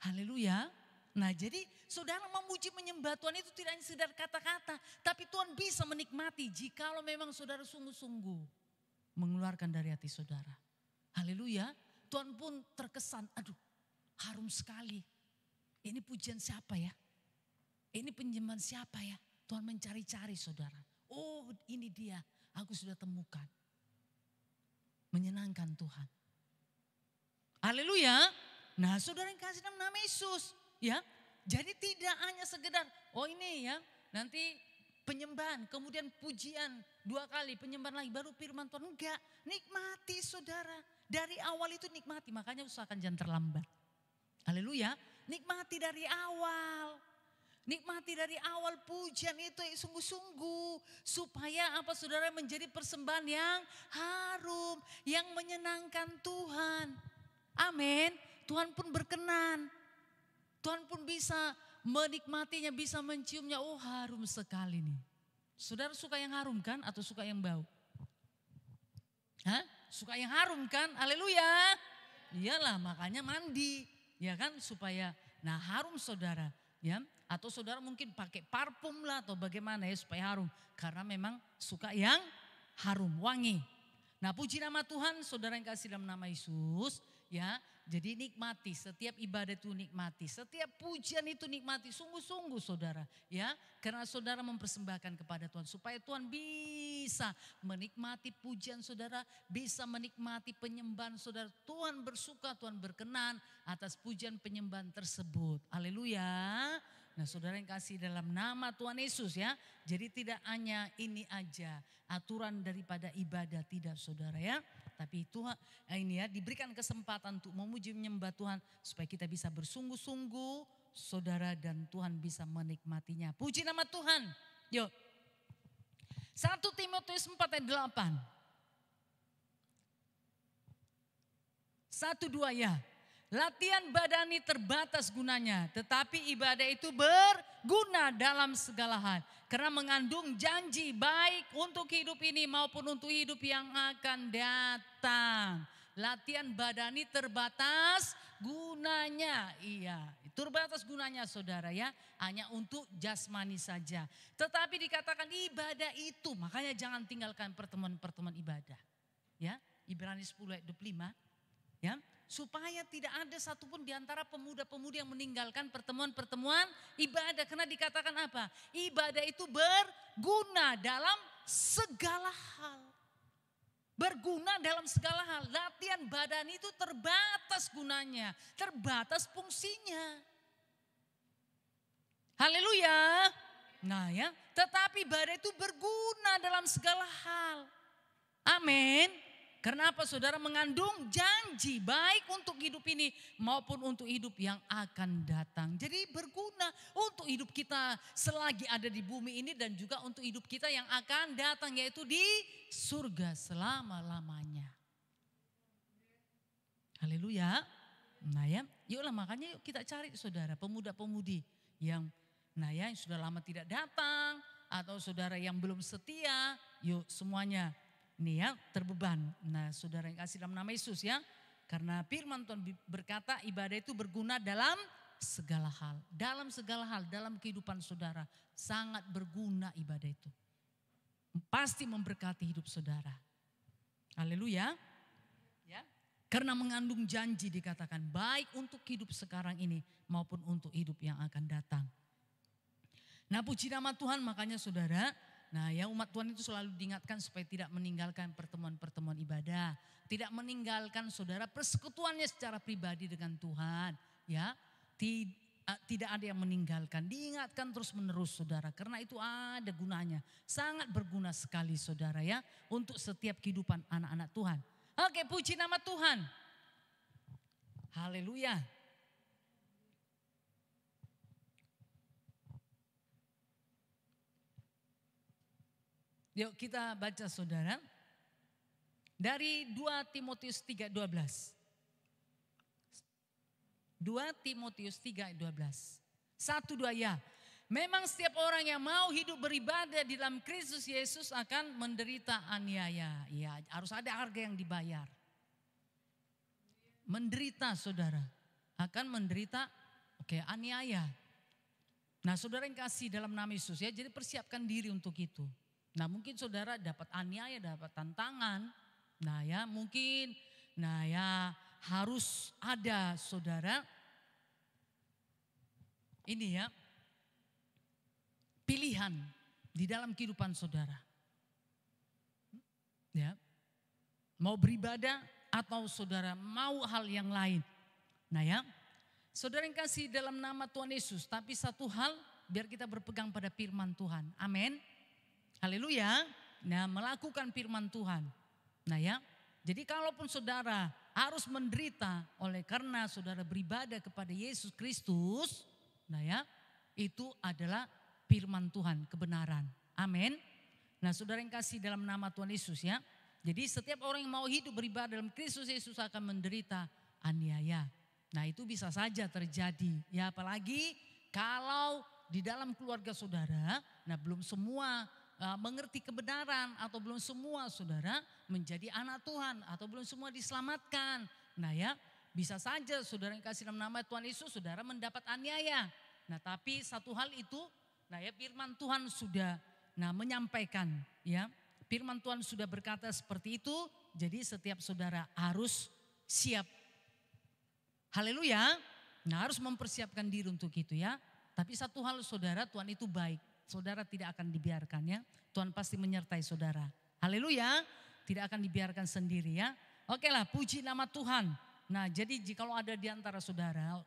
Haleluya. Nah jadi saudara memuji menyembah Tuhan itu tidak hanya sekedar kata-kata. Tapi Tuhan bisa menikmati jikalau memang saudara sungguh-sungguh mengeluarkan dari hati saudara. Haleluya. Tuhan pun terkesan, aduh harum sekali. Ini pujian siapa ya? Ini penyembahan siapa ya? Tuhan mencari-cari saudara. Oh ini dia, aku sudah temukan. Menyenangkan Tuhan. Haleluya. Nah saudara yang kasih nama Yesus. Ya, jadi tidak hanya sekedar, ini ya nanti penyembahan, kemudian pujian 2 kali, penyembahan lagi, baru firman Tuhan. Enggak, nikmati saudara. Dari awal itu nikmati, makanya usahakan jangan terlambat. Haleluya, nikmati dari awal. Nikmati dari awal pujian itu sungguh-sungguh. Supaya apa saudara, menjadi persembahan yang harum. Yang menyenangkan Tuhan. Amin. Tuhan pun berkenan. Tuhan pun bisa menikmatinya, bisa menciumnya. Oh, harum sekali nih. Saudara suka yang harum kan atau suka yang bau? Hah? Suka yang harum kan? Haleluya. Iyalah, makanya mandi. Ya kan, supaya harum saudara. Ya, atau saudara mungkin pakai parfum lah atau bagaimana ya supaya harum. Karena memang suka yang harum, wangi. Nah, puji nama Tuhan, saudara yang kasih dalam nama Yesus. Ya, jadi nikmati, setiap ibadah itu nikmati. Setiap pujian itu nikmati, sungguh-sungguh saudara. Ya, karena saudara mempersembahkan kepada Tuhan. Supaya Tuhan bisa menikmati pujian saudara. Bisa menikmati penyembahan saudara. Tuhan bersuka, Tuhan berkenan atas pujian penyembahan tersebut. Haleluya. Nah, saudara yang kasih dalam nama Tuhan Yesus ya. Jadi tidak hanya ini aja aturan daripada ibadah, tidak saudara ya. Tapi Tuhan ini ya, diberikan kesempatan untuk memuji menyembah Tuhan supaya kita bisa bersungguh-sungguh saudara, dan Tuhan bisa menikmatinya. Puji nama Tuhan. Yuk. 1 Timotius 4 ayat 8. 1-2 ya. Latihan badani terbatas gunanya, tetapi ibadah itu berguna dalam segala hal. Karena mengandung janji baik untuk hidup ini maupun untuk hidup yang akan datang. Latihan badani terbatas gunanya. Iya, terbatas gunanya saudara ya. Hanya untuk jasmani saja. Tetapi dikatakan ibadah itu, makanya jangan tinggalkan pertemuan-pertemuan ibadah. Ya, Ibrani 10 ayat 25. Ya, supaya tidak ada satupun di antara pemuda-pemudi yang meninggalkan pertemuan-pertemuan ibadah. Karena dikatakan apa? Ibadah itu berguna dalam segala hal. Berguna dalam segala hal. Latihan badan itu terbatas gunanya, terbatas fungsinya. Haleluya. Nah ya, tetapi ibadah itu berguna dalam segala hal. Amin. Karena apa saudara? Mengandung janji baik untuk hidup ini maupun untuk hidup yang akan datang. Jadi berguna untuk hidup kita selagi ada di bumi ini dan juga untuk hidup kita yang akan datang, yaitu di surga selama-lamanya. Haleluya. Nah ya, yuklah makanya yuk kita cari saudara pemuda-pemudi yang yang sudah lama tidak datang atau saudara yang belum setia, yuk semuanya. Ini ya, terbeban. Nah, saudara yang kasih dalam nama Yesus ya. Karena firman Tuhan berkata ibadah itu berguna dalam segala hal. Dalam segala hal, dalam kehidupan saudara. Sangat berguna ibadah itu. Pasti memberkati hidup saudara. Haleluya. Ya. Karena mengandung janji dikatakan baik untuk hidup sekarang ini maupun untuk hidup yang akan datang. Nah, puji nama Tuhan, makanya saudara, ya umat Tuhan itu selalu diingatkan supaya tidak meninggalkan pertemuan-pertemuan ibadah. Tidak meninggalkan saudara persekutuannya secara pribadi dengan Tuhan. Ya, tidak ada yang meninggalkan. Diingatkan terus menerus saudara. Karena itu ada gunanya. Sangat berguna sekali saudara ya. Untuk setiap kehidupan anak-anak Tuhan. Oke, puji nama Tuhan. Haleluya. Yuk kita baca saudara. Dari 2 Timotius 3:12. 2 Timotius 3:12. 1-2 ya. Memang setiap orang yang mau hidup beribadah di dalam Kristus Yesus akan menderita aniaya. Ya, harus ada harga yang dibayar. Menderita saudara. Akan menderita aniaya. Nah, saudara yang kasih dalam nama Yesus ya. Jadi persiapkan diri untuk itu. Nah, mungkin saudara dapat aniaya, dapat tantangan. Nah ya mungkin, harus ada saudara. Ini ya, pilihan di dalam kehidupan saudara. Ya, mau beribadah atau saudara mau hal yang lain. Nah ya, saudara yang kasih dalam nama Tuhan Yesus. Tapi satu hal, biar kita berpegang pada firman Tuhan. Amin. Haleluya. Nah, melakukan firman Tuhan. Nah ya, jadi kalaupun saudara harus menderita oleh karena saudara beribadah kepada Yesus Kristus. Nah ya, itu adalah firman Tuhan, kebenaran. Amin. Nah saudara yang kasih dalam nama Tuhan Yesus ya. Jadi setiap orang yang mau hidup beribadah dalam Kristus Yesus akan menderita aniaya. Nah itu bisa saja terjadi. Ya apalagi kalau di dalam keluarga saudara, nah belum semua mengerti kebenaran atau belum semua saudara menjadi anak Tuhan atau belum semua diselamatkan. Nah ya bisa saja saudara yang kasih dalam nama Tuhan Yesus saudara mendapat aniaya. Nah tapi satu hal itu, nah ya firman Tuhan sudah menyampaikan ya. Firman Tuhan sudah berkata seperti itu, jadi setiap saudara harus siap. Haleluya. Nah harus mempersiapkan diri untuk itu ya. Tapi satu hal saudara, Tuhan itu baik. Saudara tidak akan dibiarkan ya. Tuhan pasti menyertai saudara. Haleluya. Tidak akan dibiarkan sendiri ya. Oke lah, puji nama Tuhan. Nah jadi jikalau ada di antara saudara,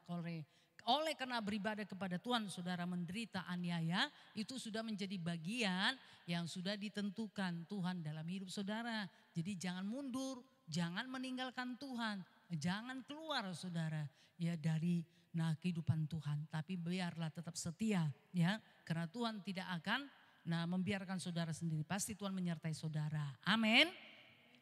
oleh karena beribadah kepada Tuhan saudara menderita aniaya, itu sudah menjadi bagian yang sudah ditentukan Tuhan dalam hidup saudara. Jadi jangan mundur, jangan meninggalkan Tuhan, jangan keluar saudara ya dari kehidupan Tuhan. Tapi biarlah tetap setia ya, karena Tuhan tidak akan membiarkan saudara sendiri. Pasti Tuhan menyertai saudara. Amin.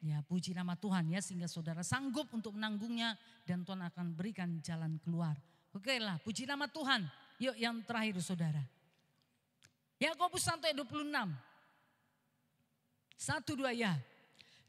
Ya puji nama Tuhan ya, sehingga saudara sanggup untuk menanggungnya dan Tuhan akan berikan jalan keluar. Oke lah, puji nama Tuhan. Yuk yang terakhir saudara. Yakobus 1 ayat 26. 1-2 ya.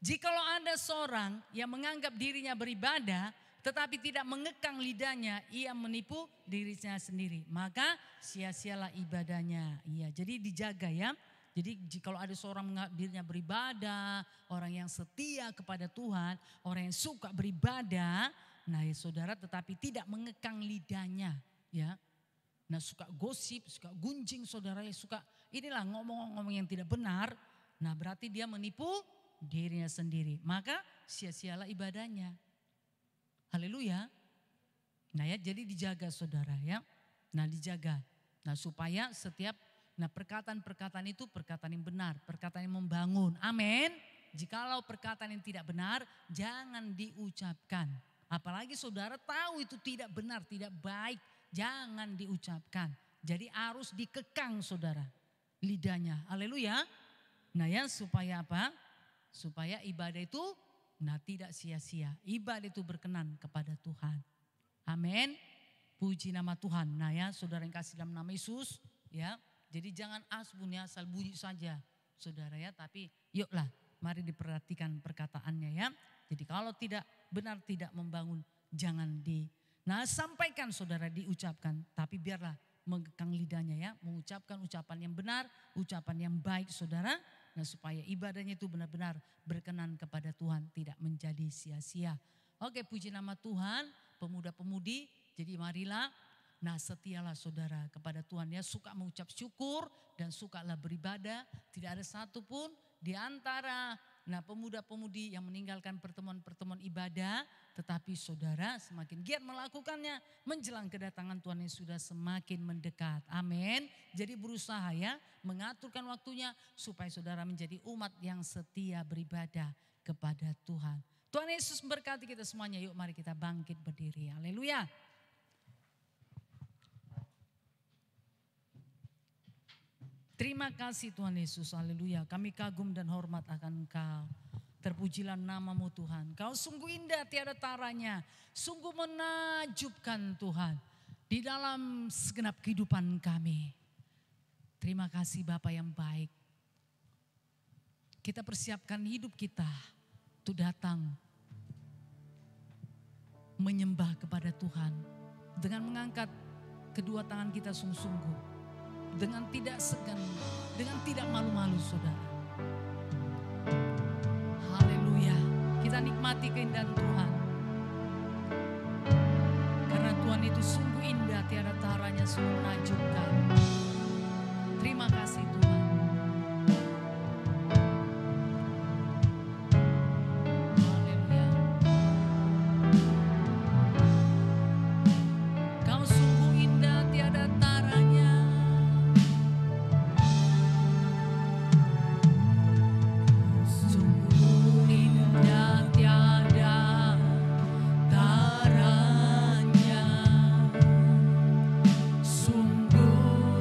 Jikalau ada seorang yang menganggap dirinya beribadah tetapi tidak mengekang lidahnya, ia menipu dirinya sendiri. Maka sia-sialah ibadahnya. Iya, jadi dijaga ya. Jadi jikalau ada seorang menganggap dirinya beribadah, orang yang setia kepada Tuhan, orang yang suka beribadah, nah ya saudara tetapi tidak mengekang lidahnya ya. Nah suka gosip, suka gunjing saudara ya, suka inilah ngomong-ngomong yang tidak benar. Nah berarti dia menipu dirinya sendiri. Maka sia-sialah ibadahnya. Haleluya. Nah ya jadi dijaga saudara ya. Nah dijaga. Nah supaya setiap perkataan-perkataan itu perkataan yang benar, perkataan yang membangun. Amin. Jikalau perkataan yang tidak benar jangan diucapkan. Apalagi saudara tahu itu tidak benar, tidak baik, jangan diucapkan. Jadi harus dikekang saudara lidahnya. Haleluya. Nah ya supaya apa? Supaya ibadah itu tidak sia-sia. Ibadah itu berkenan kepada Tuhan. Amin. Puji nama Tuhan. Nah ya saudara yang kasih dalam nama Yesus ya. Jadi jangan asal bunyi saja saudara ya. Tapi yuklah mari diperhatikan perkataannya ya. Jadi kalau tidak benar, tidak membangun, jangan sampaikan saudara, diucapkan. Tapi biarlah mengekang lidahnya ya, mengucapkan ucapan yang benar, ucapan yang baik saudara. Nah supaya ibadahnya itu benar-benar berkenan kepada Tuhan, tidak menjadi sia-sia. Oke puji nama Tuhan, pemuda-pemudi, jadi marilah. Nah setialah saudara kepada Tuhan ya, suka mengucap syukur dan sukalah beribadah. Tidak ada satupun di antara pemuda-pemudi yang meninggalkan pertemuan-pertemuan ibadah, tetapi saudara semakin giat melakukannya menjelang kedatangan Tuhan yang sudah semakin mendekat. Amin. Jadi berusaha ya mengaturkan waktunya supaya saudara menjadi umat yang setia beribadah kepada Tuhan. Tuhan Yesus memberkati kita semuanya. Yuk mari kita bangkit berdiri. Haleluya. Terima kasih Tuhan Yesus, haleluya. Kami kagum dan hormat akan Engkau. Terpujilah namamu Tuhan. Kau sungguh indah tiada taranya. Sungguh menakjubkan Tuhan. Di dalam segenap kehidupan kami. Terima kasih Bapa yang baik. Kita persiapkan hidup kita untuk datang menyembah kepada Tuhan. Dengan mengangkat kedua tangan kita sungguh-sungguh. Dengan tidak segan, dengan tidak malu-malu saudara. Haleluya. Kita nikmati keindahan Tuhan. Karena Tuhan itu sungguh indah, tiada taranya, sungguh menakjubkan. Terima kasih Tuhan. Sungguh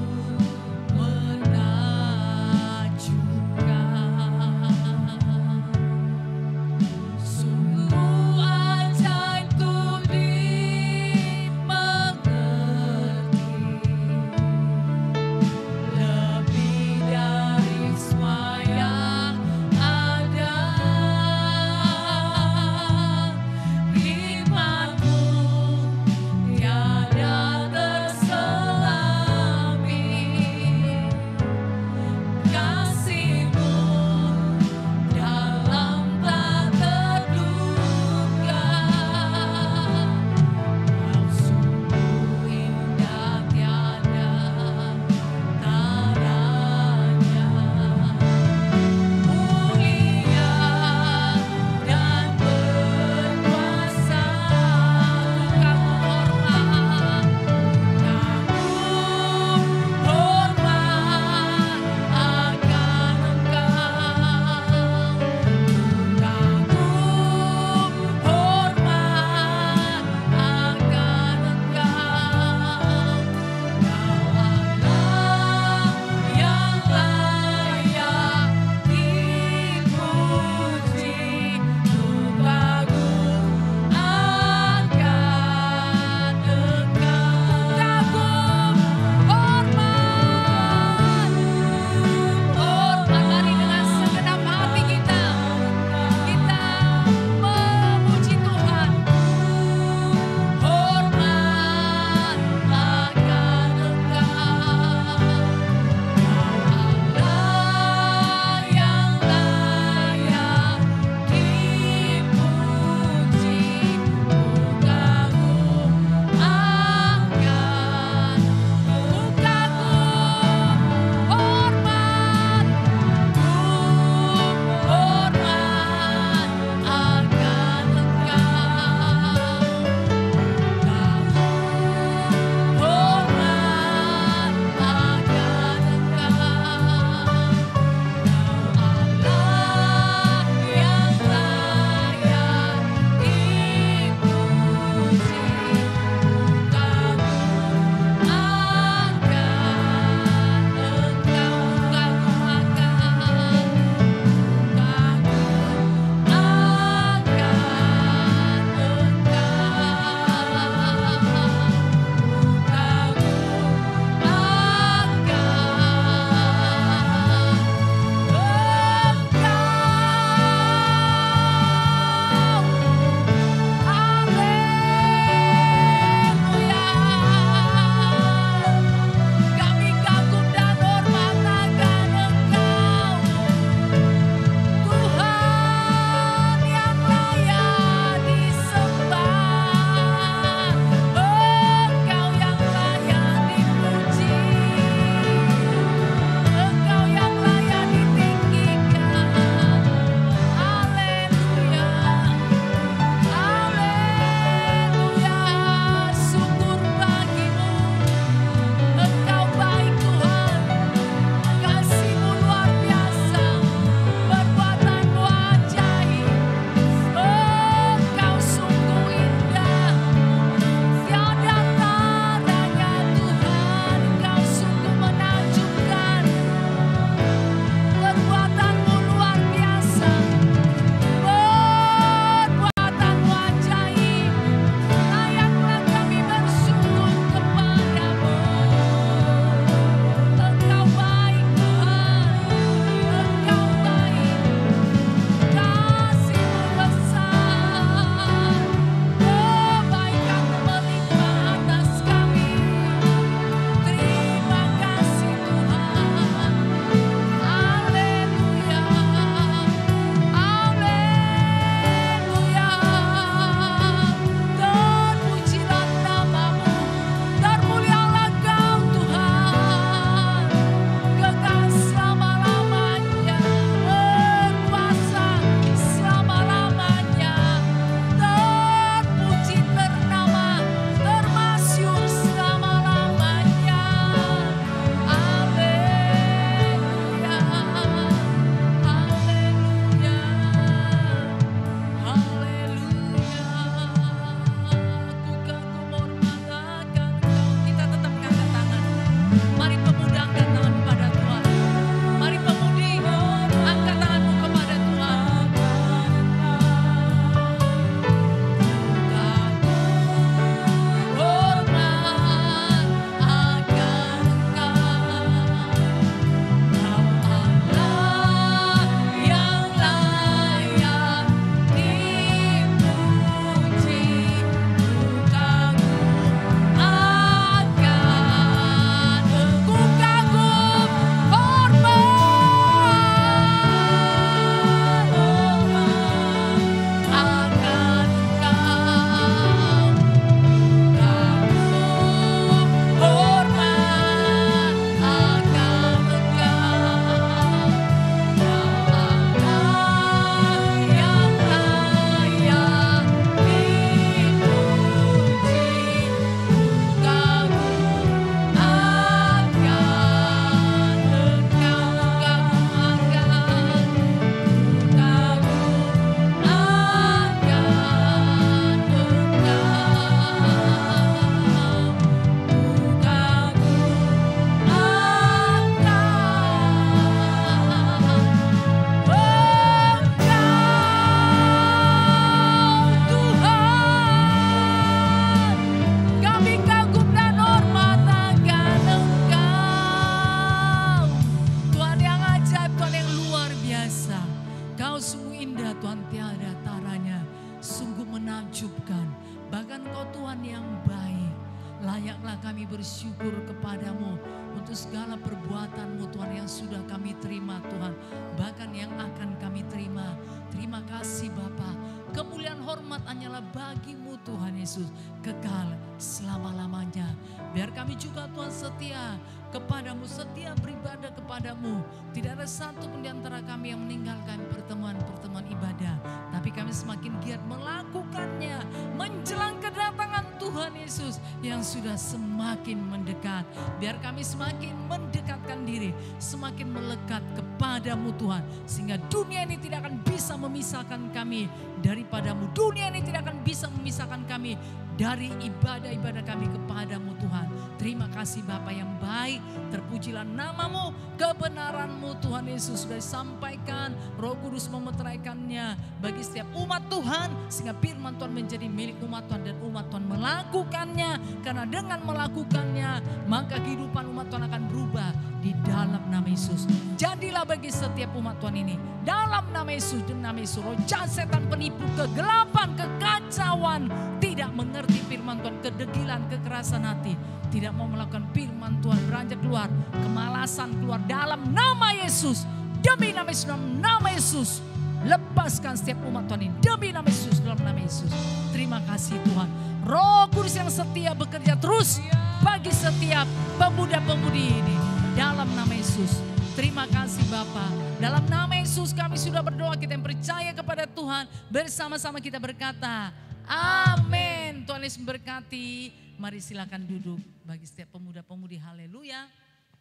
Yesus kekal selama-lamanya. Biar kami juga Tuhan setia kepadamu, setia beribadah kepadamu. Tidak ada satu pun di antara kami yang meninggalkan pertemuan-pertemuan ibadah. Tapi kami semakin giat melakukannya menjelang kedatangan Tuhan Yesus yang sudah semakin mendekat. Biar kami semakin mendekatkan diri, semakin melekat kepadamu Tuhan. Sehingga dunia ini tidak akan bisa memisahkan kami daripadamu. Dunia ini tidak akan bisa memisahkan kami dari ibadah-ibadah kami kepadamu Tuhan. Terima kasih Bapa yang baik, terpujilah namamu, kebenaranmu Tuhan Yesus sudah disampaikan, Roh Kudus memeteraikannya bagi setiap umat Tuhan, sehingga firman Tuhan menjadi milik umat Tuhan dan umat Tuhan melakukannya, karena dengan melakukannya maka kehidupan umat Tuhan akan berubah di dalam nama Yesus. Jadilah bagi setiap umat Tuhan ini dalam nama Yesus dan nama Yesus, roh jahat setan penipu, kegelapan, kekacauan, tidak mengerti firman Tuhan, kedegilan, kekerasan hati, tidak mau melakukan firman Tuhan, beranjak keluar, kemalasan keluar dalam nama Yesus. Demi nama Yesus, dalam nama Yesus, lepaskan setiap umat Tuhan ini demi nama Yesus, dalam nama Yesus. Terima kasih Tuhan. Roh Kudus yang setia bekerja terus bagi setiap pemuda-pemudi ini dalam nama Yesus. Terima kasih Bapa. Dalam nama Yesus kami sudah berdoa, kita yang percaya kepada Tuhan, bersama-sama kita berkata amin. Tuhan Yesus memberkati. Mari silakan duduk bagi setiap pemuda-pemudi. Haleluya.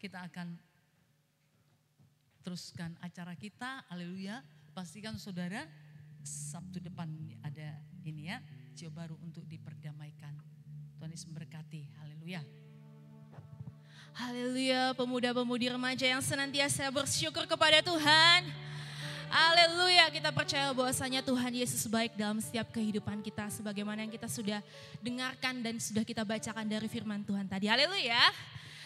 Kita akan teruskan acara kita. Haleluya. Pastikan saudara Sabtu depan ada ini ya, jauh baru untuk diperdamaikan. Tuhan Yesus memberkati. Haleluya. Haleluya, pemuda-pemudi remaja yang senantiasa bersyukur kepada Tuhan. Haleluya, kita percaya bahwasanya Tuhan Yesus baik dalam setiap kehidupan kita. Sebagaimana yang kita sudah dengarkan dan sudah kita bacakan dari firman Tuhan tadi. Haleluya.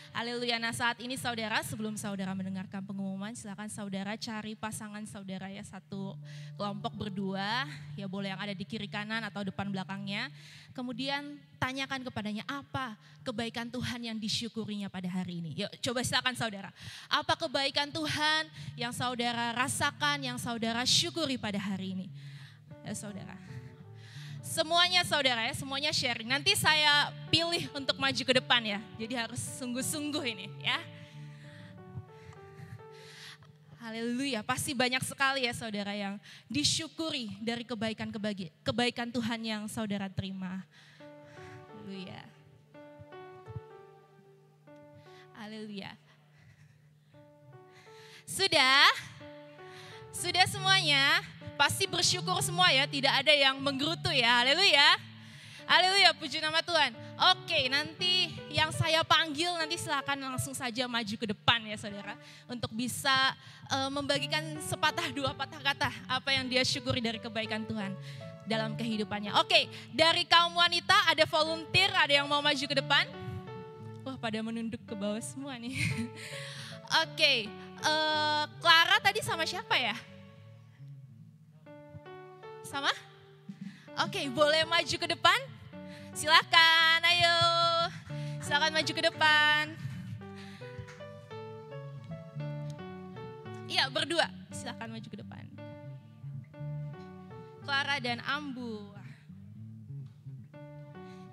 Haleluya. Nah saat ini saudara, sebelum saudara mendengarkan pengumuman, silakan saudara cari pasangan saudara ya, satu kelompok berdua, ya boleh yang ada di kiri kanan atau depan belakangnya. Kemudian tanyakan kepadanya apa kebaikan Tuhan yang disyukurinya pada hari ini. Yuk coba silakan saudara. Apa kebaikan Tuhan yang saudara rasakan, yang saudara syukuri pada hari ini. Ya saudara. Semuanya saudara ya, semuanya sharing. Nanti saya pilih untuk maju ke depan ya. Jadi harus sungguh-sungguh ini ya. Haleluya, pasti banyak sekali ya saudara yang disyukuri dari kebaikan Tuhan yang saudara terima. Haleluya. Haleluya. Sudah semuanya? Pasti bersyukur semua ya, tidak ada yang menggerutu ya, haleluya. Haleluya, puji nama Tuhan. Oke, nanti yang saya panggil nanti silakan langsung saja maju ke depan ya saudara. Untuk bisa membagikan sepatah dua patah kata apa yang dia syukuri dari kebaikan Tuhan dalam kehidupannya. Oke, dari kaum wanita ada volunteer, ada yang mau maju ke depan? Wah pada menunduk ke bawah semua nih. Oke, Clara tadi sama siapa ya? Sama? Oke, boleh maju ke depan? Silakan, ayo. Silakan maju ke depan. Iya, berdua. Silakan maju ke depan. Clara dan Ambu.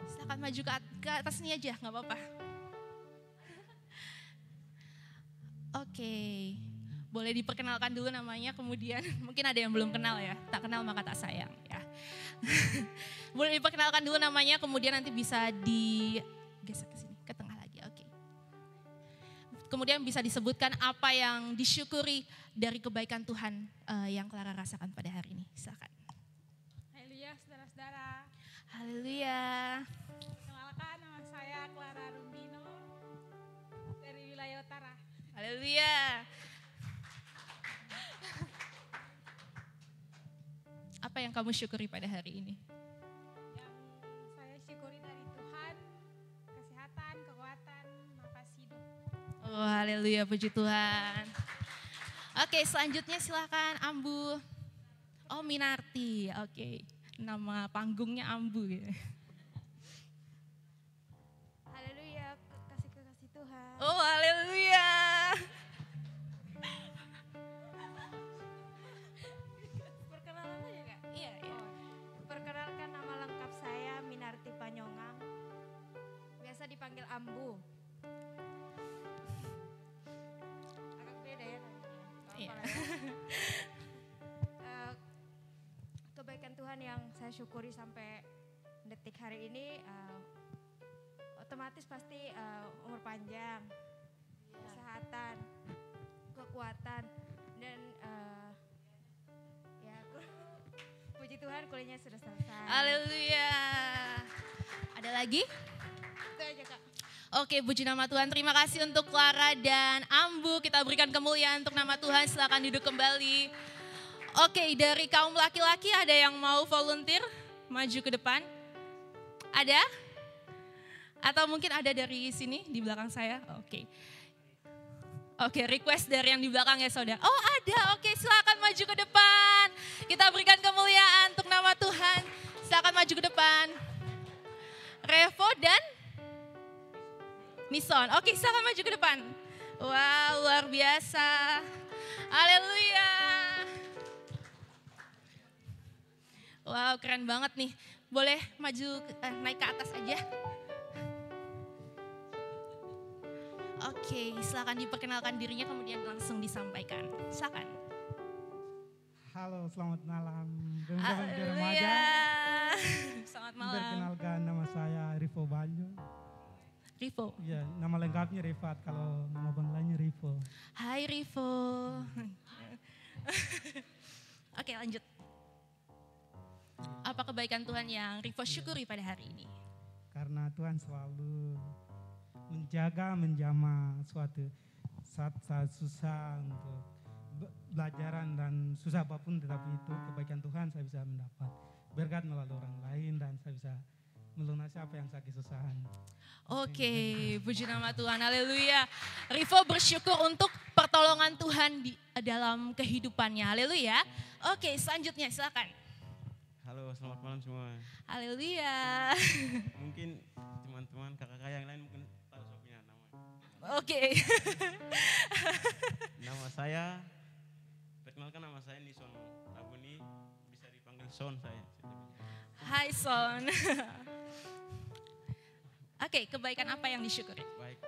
Silakan maju ke atas ini aja, nggak apa-apa. Oke. Boleh diperkenalkan dulu namanya, kemudian mungkin ada yang belum kenal ya. Tak kenal maka tak sayang ya. Boleh diperkenalkan dulu namanya, kemudian nanti bisa digeser ke sini, ke tengah lagi. Oke. Kemudian bisa disebutkan apa yang disyukuri dari kebaikan Tuhan yang Clara rasakan pada hari ini. Silakan. Haleluya saudara-saudara. Haleluya. Kenalkan nama saya Clara Rumbino dari wilayah utara. Haleluya. Apa yang kamu syukuri pada hari ini? Yang saya syukuri dari Tuhan, kesehatan, kekuatan, nafas hidup. Oh haleluya, puji Tuhan. Oke, selanjutnya silakan Ambu. Oh Minarti, oke. Nama panggungnya Ambu gitu. Haleluya, kasih Tuhan. Oh haleluya. Perkenalan aja Kak? Iya. Perkenalkan nama lengkap saya Minarti panggil Ambu. Agak beda ya. Iya. Kebaikan Tuhan yang saya syukuri sampai detik hari ini, otomatis pasti umur panjang, kesehatan, kekuatan, dan ya puji Tuhan kuliahnya sudah selesai. Haleluya. Ada lagi? Itu aja Kak. Oke, puji nama Tuhan. Terima kasih untuk Clara dan Ambu. Kita berikan kemuliaan untuk nama Tuhan. Silakan duduk kembali. Oke, dari kaum laki-laki ada yang mau volunteer maju ke depan? Ada? Atau mungkin ada dari sini di belakang saya? Oke. Oke, request dari yang di belakang ya saudara. Oh ada, oke silakan maju ke depan. Kita berikan kemuliaan untuk nama Tuhan. Silakan maju ke depan. Revo dan Nison. Oke, silakan maju ke depan. Wow, luar biasa. Haleluya. Wow, keren banget nih. Boleh maju naik ke atas aja. Oke, silakan diperkenalkan dirinya kemudian langsung disampaikan. Silakan. Halo, selamat malam. Teman-teman di remaja. Selamat malam. Perkenalkan, nama saya Rivo Baljo. Rivo. Ya, nama lengkapnya Rifat, kalau nama banglanya Rivo. Hai Rivo. Oke, lanjut. Apa kebaikan Tuhan yang Rivo syukuri pada hari ini? Karena Tuhan selalu menjaga, menjamah suatu saat susah untuk belajaran dan susah apapun, tetapi itu kebaikan Tuhan saya bisa mendapat berkat melalui orang lain dan saya bisa melunasi apa yang saya kesusahan. Oke, puji nama Tuhan, haleluya. Rivo bersyukur untuk pertolongan Tuhan di dalam kehidupannya, haleluya. Oke, selanjutnya silakan. Halo, selamat malam semua. Haleluya. Mungkin teman-teman kakak-kakak yang lain mungkin tahu saya punya nama. Oke. Nama saya, perkenalkan nama saya Nison Rabuni, bisa dipanggil Son saya. Hai Son. Oke, kebaikan apa yang disyukuri? Baik,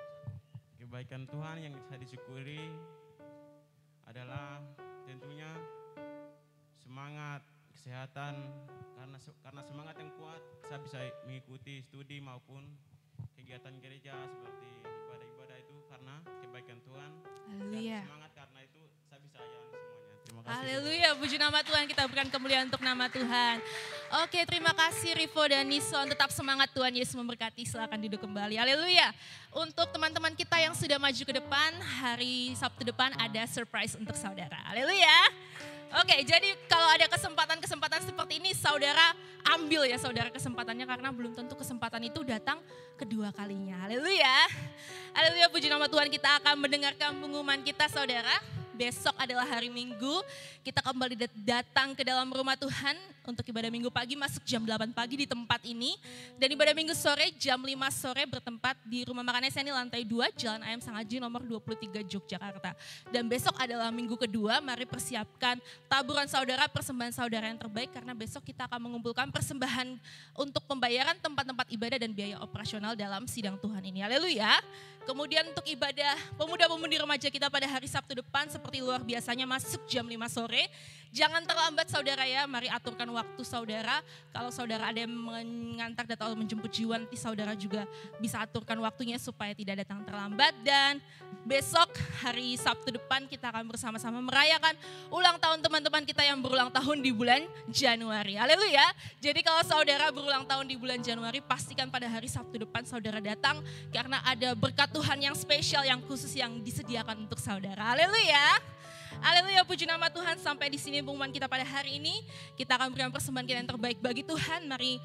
kebaikan Tuhan yang saya disyukuri adalah tentunya semangat, kesehatan, karena semangat yang kuat saya bisa mengikuti studi maupun kegiatan gereja seperti ibadah-ibadah itu karena kebaikan Tuhan. Haleluya. Dan semangat karena itu saya bisa jalani semuanya. Terima kasih. Haleluya, puji nama Tuhan, kita berikan kemuliaan untuk nama Tuhan. Oke, terima kasih Rivo dan Nison, tetap semangat, Tuhan Yesus memberkati, silakan duduk kembali. Haleluya. Untuk teman-teman kita yang sudah maju ke depan, hari Sabtu depan ada surprise untuk saudara. Haleluya. Oke, jadi kalau ada kesempatan-kesempatan seperti ini, saudara ambil ya saudara kesempatannya karena belum tentu kesempatan itu datang kedua kalinya. Haleluya. Haleluya, puji nama Tuhan, kita akan mendengarkan pengumuman kita saudara. Besok adalah hari Minggu, kita kembali datang ke dalam rumah Tuhan untuk ibadah Minggu pagi masuk jam 8 pagi di tempat ini. Dan ibadah Minggu sore jam 5 sore bertempat di Rumah Makan SNI lantai 2 Jalan Ayam Sangaji nomor 23 Yogyakarta. Dan besok adalah Minggu kedua, mari persiapkan taburan saudara, persembahan saudara yang terbaik karena besok kita akan mengumpulkan persembahan untuk pembayaran tempat-tempat ibadah dan biaya operasional dalam sidang Tuhan ini. Haleluya. Kemudian untuk ibadah pemuda-pemudi remaja kita pada hari Sabtu depan seperti luar biasanya masuk jam 5 sore. Jangan terlambat saudara ya, mari aturkan waktu saudara. Kalau saudara ada yang mengantar atau menjemput jiwa, nanti saudara juga bisa aturkan waktunya supaya tidak datang terlambat. Dan besok hari Sabtu depan kita akan bersama-sama merayakan ulang tahun teman-teman kita yang berulang tahun di bulan Januari. Haleluya. Jadi kalau saudara berulang tahun di bulan Januari, pastikan pada hari Sabtu depan saudara datang karena ada berkat Tuhan yang spesial, yang khusus yang disediakan untuk saudara. Haleluya. Haleluya, puji nama Tuhan. Sampai di sini pengumuman kita pada hari ini. Kita akan berikan persembahan kita yang terbaik bagi Tuhan. Mari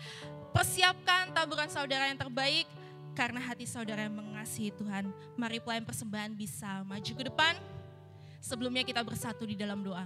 persiapkan taburan saudara yang terbaik karena hati saudara yang mengasihi Tuhan. Mari pelayan persembahan bisa maju ke depan. Sebelumnya kita bersatu di dalam doa.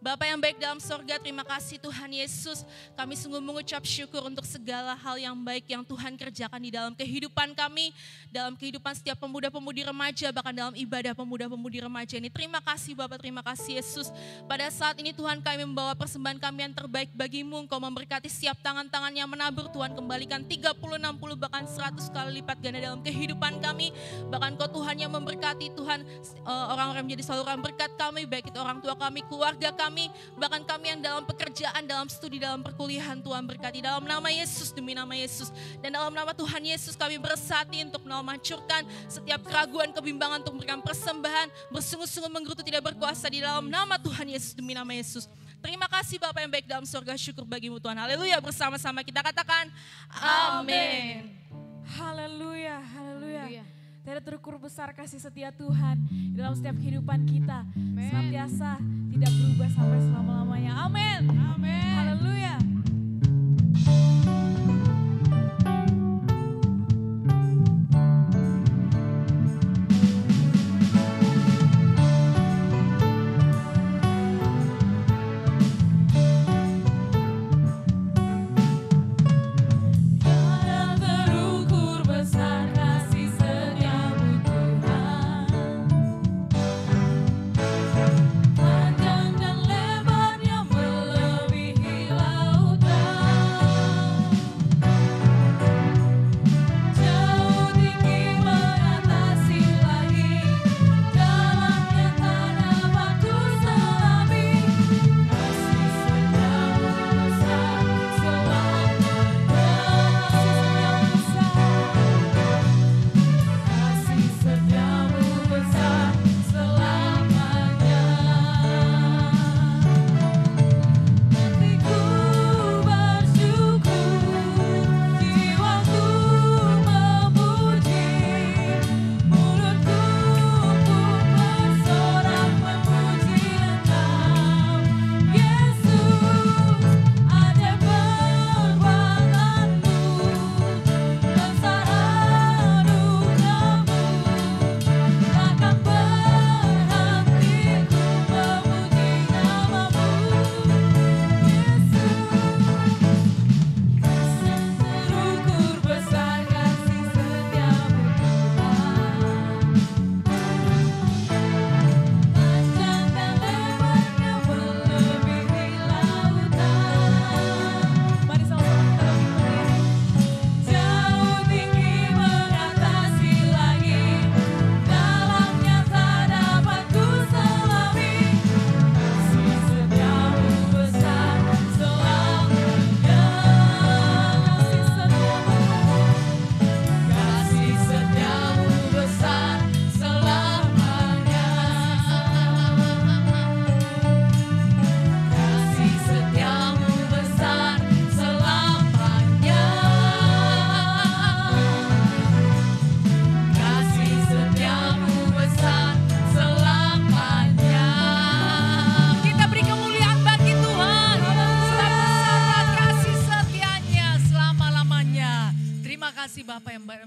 Bapa yang baik dalam sorga, terima kasih Tuhan Yesus. Kami sungguh mengucap syukur untuk segala hal yang baik yang Tuhan kerjakan di dalam kehidupan kami, dalam kehidupan setiap pemuda-pemudi remaja, bahkan dalam ibadah pemuda-pemudi remaja ini. Terima kasih Bapa, terima kasih Yesus. Pada saat ini Tuhan, kami membawa persembahan kami yang terbaik bagimu. Engkau memberkati setiap tangan-tangan yang menabur, Tuhan kembalikan 30, 60, bahkan 100 kali lipat ganda dalam kehidupan kami. Bahkan Kau Tuhan yang memberkati Tuhan, orang-orang menjadi saluran berkat kami, baik itu orang tua kami, keluarga kami, bahkan kami yang dalam pekerjaan, dalam studi, dalam perkuliahan, Tuhan berkati dalam nama Yesus, demi nama Yesus. Dan dalam nama Tuhan Yesus kami bersati untuk menghancurkan setiap keraguan, kebimbangan untuk memberikan persembahan, bersungguh-sungguh menggerutu tidak berkuasa di dalam nama Tuhan Yesus, demi nama Yesus. Terima kasih Bapa yang baik dalam surga, syukur bagimu Tuhan. Haleluya, bersama-sama kita katakan amin. Haleluya, haleluya. Tidak terukur besar kasih setia Tuhan di dalam setiap kehidupan kita. Senantiasa tidak berubah sampai selama-lamanya. Amin. Amin. Haleluya.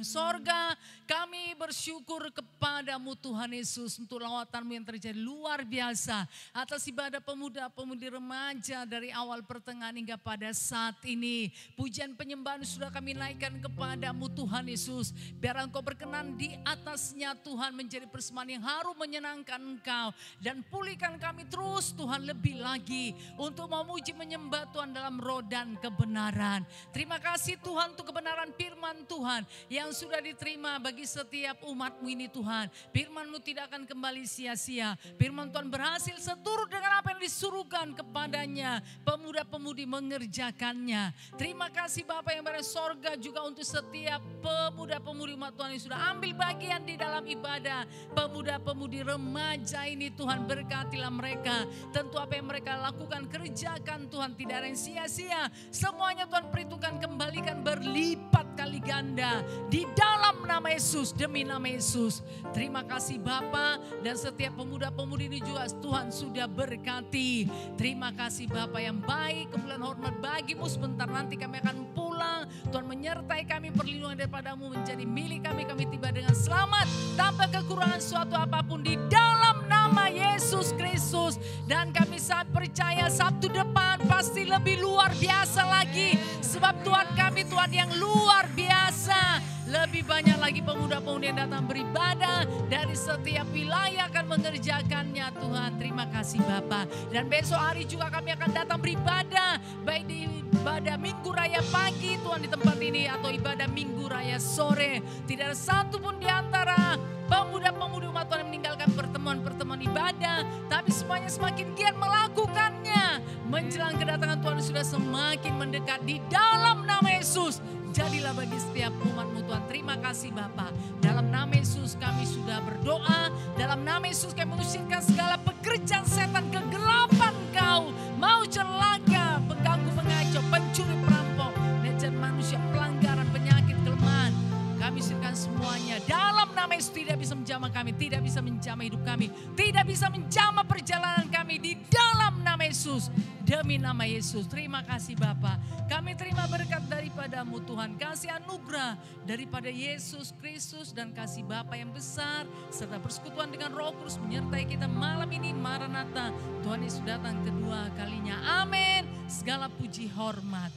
sorga, kami bersyukur kepadamu Tuhan Yesus untuk lawatanmu yang terjadi luar biasa atas ibadah pemuda-pemudi remaja dari awal pertengahan hingga pada saat ini. Pujian penyembahan sudah kami naikkan kepadamu Tuhan Yesus. Biar Engkau berkenan di atasnya Tuhan, menjadi persembahan yang harum menyenangkan Engkau. Dan pulihkan kami terus Tuhan lebih lagi untuk memuji menyembah Tuhan dalam roh dan kebenaran. Terima kasih Tuhan untuk kebenaran firman Tuhan yang sudah diterima bagi setiap umat-Mu ini Tuhan. Firman-Mu tidak akan kembali sia-sia. Firman Tuhan berhasil seturut dengan apa yang disuruhkan kepadanya. Pemuda-pemudi mengerjakannya. Terima kasih Bapa yang berada di sorga juga untuk setiap pemuda-pemudi umat Tuhan yang sudah ambil bagian di dalam ibadah. Pemuda-pemudi remaja ini Tuhan, berkatilah mereka. Tentu apa yang mereka lakukan, kerjakan Tuhan, tidak ada yang sia-sia. Semuanya Tuhan perhitungkan, kembalikan berlipat kali ganda. Di dalam nama Yesus, demi nama Yesus. Terima kasih Bapa, dan setiap pemuda-pemudi ini juga Tuhan sudah berkati. Terima kasih Bapa yang baik, kemuliaan hormat bagimu. Sebentar nanti kami akan pulang. Tuhan menyertai kami, perlindungan daripadamu menjadi milik kami. Kami tiba dengan selamat tanpa kekurangan suatu apapun di dalam nama Yesus Kristus. Dan kami sangat percaya Sabtu depan pasti lebih luar biasa lagi. Sebab Tuhan kami Tuhan yang luar biasa. Lebih banyak lagi pemuda-pemudi yang datang beribadah dari setiap wilayah akan mengerjakannya Tuhan. Terima kasih Bapa. Dan besok hari juga kami akan datang beribadah. Baik di ibadah Minggu Raya pagi Tuhan di tempat ini atau ibadah Minggu Raya sore. Tidak ada satu pun di antara pemuda-pemudi umat Tuhan yang meninggalkan pertemuan-pertemuan ibadah. Tapi semuanya semakin giat melakukannya. Menjelang kedatangan Tuhan sudah semakin mendekat di dalam nama Yesus. Jadilah bagi setiap umat-Mu Tuhan. Terima kasih Bapa. Dalam nama Yesus kami sudah berdoa. Dalam nama Yesus kami mengusirkan segala pekerjaan setan kegelapan Kau. Mau celaka, pengganggu, pengacau, pencuri, perampok, nejan manusia, pelanggaran, penyakit, kelemahan. Kami usirkan semuanya. Dalam nama Yesus tidak bisa menjamah kami. Tidak bisa menjamah hidup kami. Tidak bisa menjamah perjalanan kami. Di dalam nama Yesus. Demi nama Yesus. Terima kasih Bapa. Kami terima berkat daripada-Mu Tuhan. Kasih anugerah daripada Yesus Kristus. Dan kasih Bapa yang besar. Serta persekutuan dengan Roh Kudus menyertai kita malam ini. Maranatha. Tuhan Yesus datang kedua kalinya. Amin. Segala puji hormat.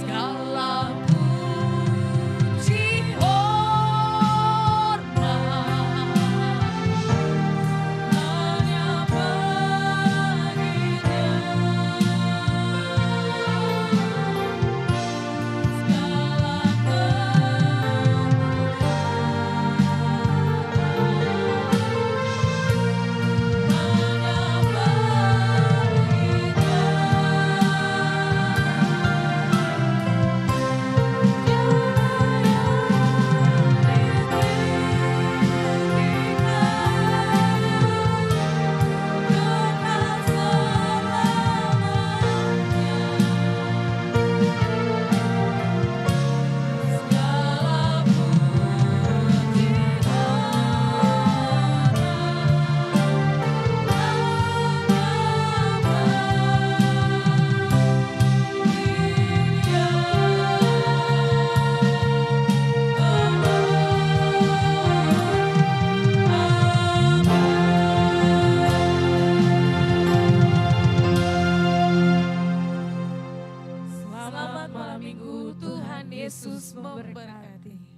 Segala puji hormat. Selamat malam minggu, Tuhan Yesus memberkati.